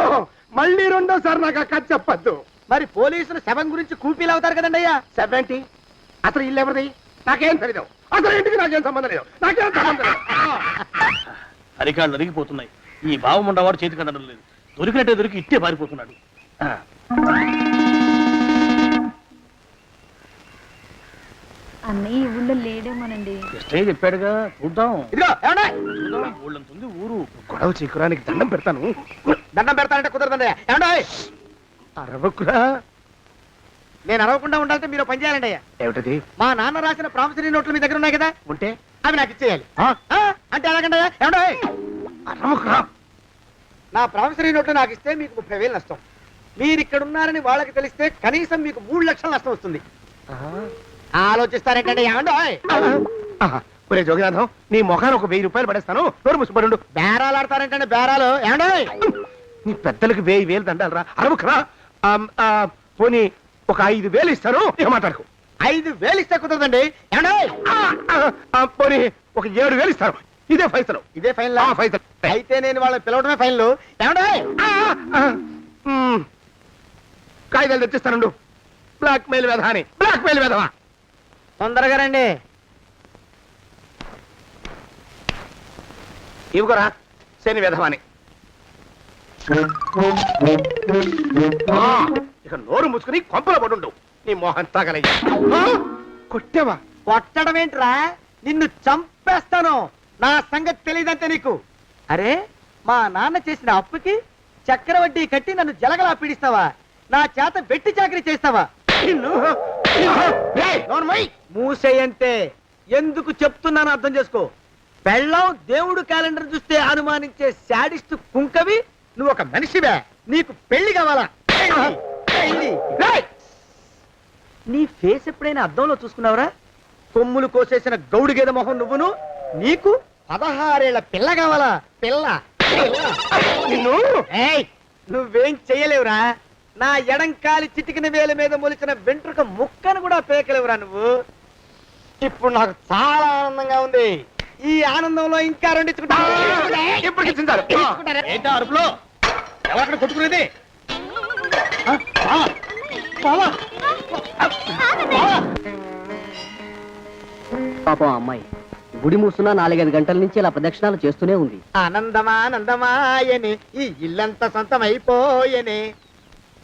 మళ్ళీ రెండోసారి నాకు ఆ కథ చెప్పద్దు. మరి పోలీసులు శవం గురించి కూపీలు అవుతారు కదండి అయ్యా. సెవెంటీ అసలు ఇల్లు ఎవరిది? నాకేం తెలియదు. అసలు ఇంటికి నాకేం సంబంధం లేదు. నాకేం సంబంధం లేదు. అరికాళ్ళు అరిగిపోతున్నాయి. ఈ భావం ఉండవాడు చేతికి అందడం లేదు. దొరికినట్టే దొరికి ఇట్టే పారిపోతున్నాడు. అన్నయ్య ఈ ఊళ్ళో లేడేమోనండి. కృష్ణయ్య చెప్పాడుగా, చూద్దాం. ఇదిగో ఏమండే? ఊళ్ళంతుంది ఊరు. గొడవ చీకురానికి దండం పెడతాను. దండం పెడతానంటే కుదరదండి అయ్యా. ఏమండే? అరవకురా. నేను అరవకుండా ఉండాలంటే మీరు పని చేయాలండి అయ్యా. ఏమిటది? మా నాన్న రాసిన ప్రామిసరీ నోట్లు మీ దగ్గర ఉన్నాయి కదా, ఉంటే అవి నాకు ఇచ్చేయాలి. ఆ? అంటే ఎలాగండి అయ్యా? ఏమండే? అరవకురా. నా ప్రామిసరీ నోట్లు నాకు ఇస్తే మీకు 30,000 నష్టం. మీరు ఇక్కడ ఉన్నారని వాళ్ళకి తెలిస్తే కనీసం మీకు 3 లక్షల నష్టం వస్తుంది. ఆలోచిస్తారేంటండి? ఏమండో? ఒరే జోగినాథం, నీ మొఖాన్ని ఒక 1000 రూపాయలు పడేస్తాను. నోరు ముసుపడు. బేరాలు ఆడతారేంటండి? బేరాలు ఏమండో? నీ పెద్దలకు 1000 దండాలరా. అరవకురా. పోనీ ఒక 5,000 ఇస్తాను. ఇక మాట్లాడుకో. 5,000 ఇస్తే కుదరదండి. ఏమండో? పోనీ ఒక 7,000 ఇస్తాను. ఇదే ఫైసలు. ఇదే ఫైన్ ఫైసలు. అయితే నేను వాళ్ళని పిలవడమే ఫైన్లు. ఏమండో? కాగితాలు తెచ్చిస్తాను. బ్లాక్ మెయిల్ వెధవా అని. బ్లాక్ మెయిల్ వెధవా. తొందరగా రండి. ఇవ్వరా శని వెధవాని. ఇక నోరు మూసుకుని కొంపలో పడుండు. నీ మోహన్ తాగలయ్యా. కొట్టావా? కొట్టడం ఏంట్రా? నిన్ను చంపేస్తాను. నా సంగతి తెలియదంటే నీకు. అరే, మా నాన్న చేసిన అప్పుకి చక్రవడ్డీ కట్టి నన్ను జలగలా పీడిస్తావా? నా చేత వెట్టి చాకరీ చేస్తావా? మూసేయంటే ఎందుకు చెప్తున్నాను అర్థం చేసుకో. పెళ్ళం దేవుడు క్యాలెండర్ చూస్తే అనుమానించే శాడిస్ట్ కుంకవి నువ్వు ఒక మనిషివే. నీకు పెళ్లి కావాలా? పెళ్లి. నీ ఫేస్ ఎప్పుడైనా అద్దంలో చూసుకున్నావురా? కొమ్ములు కోసేసిన గౌడు గేదె మొహం నువ్వును. నీకు 16 ఏళ్ల పిల్ల కావాలా? పిల్ల. నిన్ను నువ్వేం చెయ్యలేవురా. నా ఎడంకాలి చిటికిన వేల మీద మొలిచిన వెంట్రుక ముక్కను కూడా పేకలేవురా నువ్వు. ఇప్పుడు నాకు చాలా ఆనందంగా ఉంది. ఈ ఆనందంలో ఇంకా రెండించుకుంటా. ఏంటా అరుపులో? ఎవరక్కడ కొట్టుకునేది? పాపం అమ్మాయి గుడి మూసున్న 4-5 గంటల నుంచి ఇలా ప్రదక్షిణాలు చేస్తూనే ఉంది. ఆనందమానందమాయని ఈ ఇల్లంతా సొంతమైపోయని.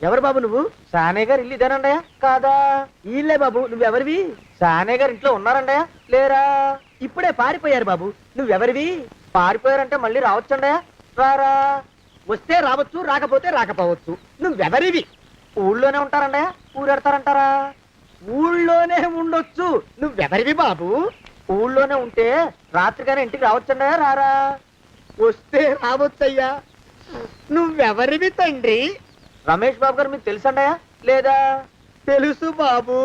ఎవరు బాబు నువ్వు? సానే గారు ఇల్లు ఇదేనండయా? కాదా? ఇల్లే బాబు. నువ్వెవరివి? సానే గారు ఇంట్లో ఉన్నారండయా? లేరా? ఇప్పుడే పారిపోయారు బాబు. నువ్వెవరివి? పారిపోయారంటే మళ్ళీ రావచ్చండయా? రారా. వస్తే రావచ్చు, రాకపోతే రాకపోవచ్చు. నువ్వెవరివి? ఊళ్ళోనే ఉంటారండయా? ఊరెడతారంటారా? ఊళ్ళోనే ఉండొచ్చు. నువ్వెవరివి బాబు? ఊళ్ళోనే ఉంటే రాత్రిగానే ఇంటికి రావచ్చండయా? రారా. వస్తే రావచ్చయ్యా. నువ్వెవరివి తండ్రి? రమేష్ బాబు గారు మీకు తెలుసండయా? లేదా? తెలుసు బాబు.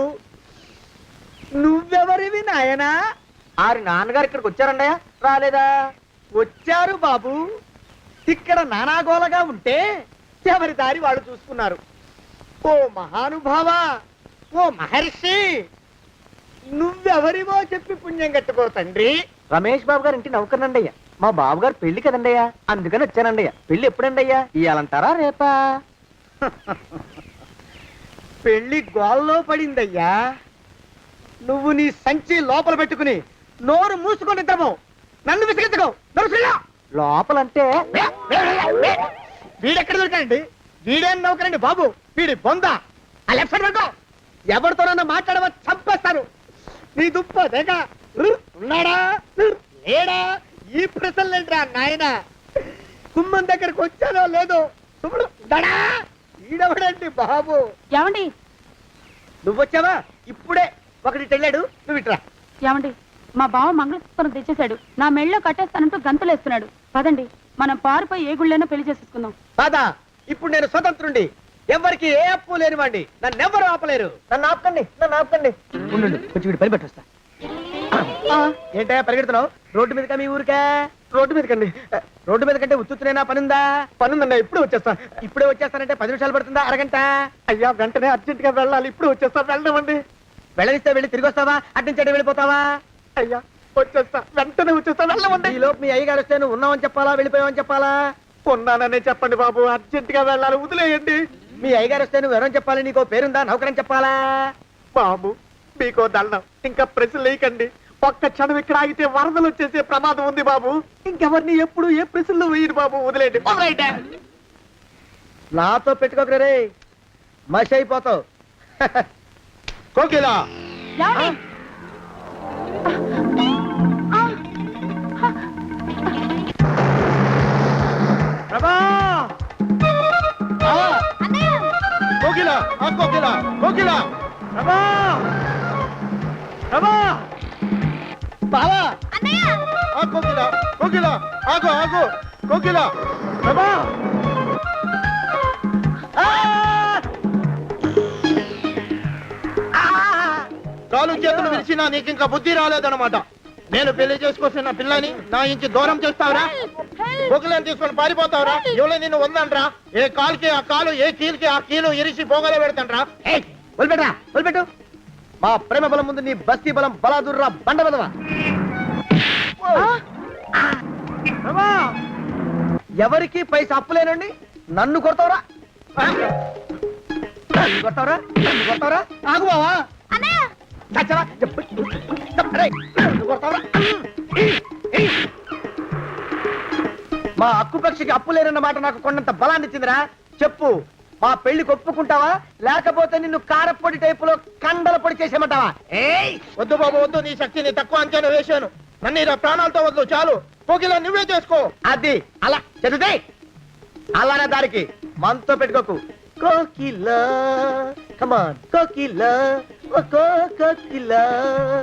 నువ్వెవరివి నాయనా? ఆరి నాన్నగారు ఇక్కడికి వచ్చారండయా? రాలేదా? వచ్చారు బాబు. ఇక్కడ నానాగోలగా ఉంటే ఎవరి దారి వాళ్ళు చూసుకున్నారు. ఓ మహానుభావ, ఓ మహర్షి, నువ్వెవరివో చెప్పి పుణ్యం కట్టుకో తండ్రి. రమేష్ బాబు గారు ఇంటి నౌకర్నండయ్యా. మా బాబు గారు పెళ్లి కదండయ్యా, అందుకని వచ్చానండయ్యా. పెళ్లి ఎప్పుడండయ్యా? ఇయ్యాలంటారా రేపా? పెళ్లి గోల్లో పడిందయ్యా. నువ్వు నీ సంచి లోపల పెట్టుకుని నోరు మూసుకొని ఇద్దాము. నన్ను విసిగించుకో. లోపలంటే వీడెక్కడ దొరికాడండి? వీడేం నౌకరండి బాబు, వీడి బొంద. ఆ లెఫ్ట్ సైడ్ పడుకో. ఎవరితోనన్నా మాట్లాడవా చంపేస్తాను. నీ దుప్ప దేక ఉన్నాడా లేడా ఈ ప్రశ్నలేంట్రా నాయన. కుమ్మం దగ్గరకు వచ్చానో లేదో చూడు. దడా ఈడవడండి బాబు. ఏమండి నువ్వొచ్చావా? ఇప్పుడే ఒకటి వెళ్ళాడు, నువ్వు ఇట్రా. ఏమండి మా బావ మంగళసూత్రం తెచ్చేశాడు. నా మెళ్ళో కట్టేస్తానంటూ గంతులేస్తున్నాడు. పదండి మనం పారిపోయి ఏ గుళ్ళైనా పెళ్లి చేసేసుకుందాం. కాదా? ఇప్పుడు నేను స్వతంత్రుండి, ఎవరికి ఏ అప్పు లేనివ్వండి. నన్ను ఎవరు ఆపలేరు. నన్ను ఆపకండి, నన్ను ఆపకండి. ఉండు కొంచెం వీడి పని పెట్టొస్తా. ఏంటా పరిగెడుతున్నావు? రోడ్డు మీదకా మీ ఊరికా? రోడ్డు మీదకండి. రోడ్డు మీద కంటే ఉత్తునేనా పనుందా? పనుందండి, ఇప్పుడే వచ్చేస్తా. ఇప్పుడే వచ్చేస్తానంటే 10 నిమిషాలు పడుతుందా? అరగంట? అయ్యా వెంటనే అర్జెంట్ గా వెళ్ళాలి. ఇప్పుడు వచ్చేస్తా. వెళ్ళమండి. వెళ్ళనిస్తే వెళ్ళి తిరిగి వస్తావా? అట్నుంచి వెళ్ళిపోతావా? అయ్యా వచ్చేస్తా, వెంటనే వచ్చేస్తా. వెళ్ళమండి. ఈ లోపు మీ అయ్యగారు వస్తే నువ్వు ఉన్నావని చెప్పాలా, వెళ్ళిపోయావని చెప్పాలా? ఉన్నాననే చెప్పండి బాబు, అర్జెంట్ గా వెళ్ళాలి, వదిలేయండి. మీ అయ్యగారు వస్తే నువ్వు ఎవరని చెప్పాలి? నీకో పేరుందా? నౌకరని చెప్పాలా? బాబు మీకో దండం, ఇంకా ప్రశ్న లేకండి. ఒక్క క్షణం ఇక్కడ ఆగితే వరదలు వచ్చేసే ప్రమాదం ఉంది బాబు. ఇంకెవరిని ఎప్పుడు ఏ ప్రశ్నలు వేయరు బాబు, వదిలేండి. నాతో పెట్టుకోకరే, మషి అయిపోతావు. కోకిలా కోకిలా కోకిలా కోకిలా బావా కోకిలా కోకిలా ఆగు ఆగు కోకిలా కాలు చేతులు విరిచినా నీకు ఇంకా బుద్ధి రాలేదన్నమాట. నేను పెళ్లి చేసుకొచ్చిన పిల్లని నా ఇంటి దూరం చేస్తావురా? బొగ్గులను తీసుకొని పారిపోతావురా? ఎవరో నిన్ను ఉందనరా? ఏ కాలుకి ఆ కాలు, ఏ కీలుకి ఆ కీలు ఇరిచి బొగలో పెడతానరా? వదిలిపెట్టరా, వదిలిపెట్టు. మా ప్రేమ బలం ముందు నీ బస్తీ బలం బలాదుర్రా బండ బలవా. ఎవరికి పైసా అప్పులేనండి నన్ను కొడతావురా? కొడతావురా? కొడతావురా? ఆగు బావా. మా అక్కు పక్షికి అప్పు లేరన్న మాట నాకు కొండంత బలాన్ని ఇచ్చిందిరా. చెప్పు, మా పెళ్లికి ఒప్పుకుంటావా, లేకపోతే నిన్ను కారపొడి టైపులో కండల పొడి చేసేమంటావా? వద్దు బాబు వద్దు, నీ శక్తిని తక్కువ అంచనా వేశాను. నన్ను ఇలా ప్రాణాలతో వద్దు, చాలు. కోకిలా నువ్వే చేసుకో. అది అలా చదివితే అలానే దానికి మనతో పెట్టుకోకు. కోకిలా కమాన్ కోకిలా కోకిలా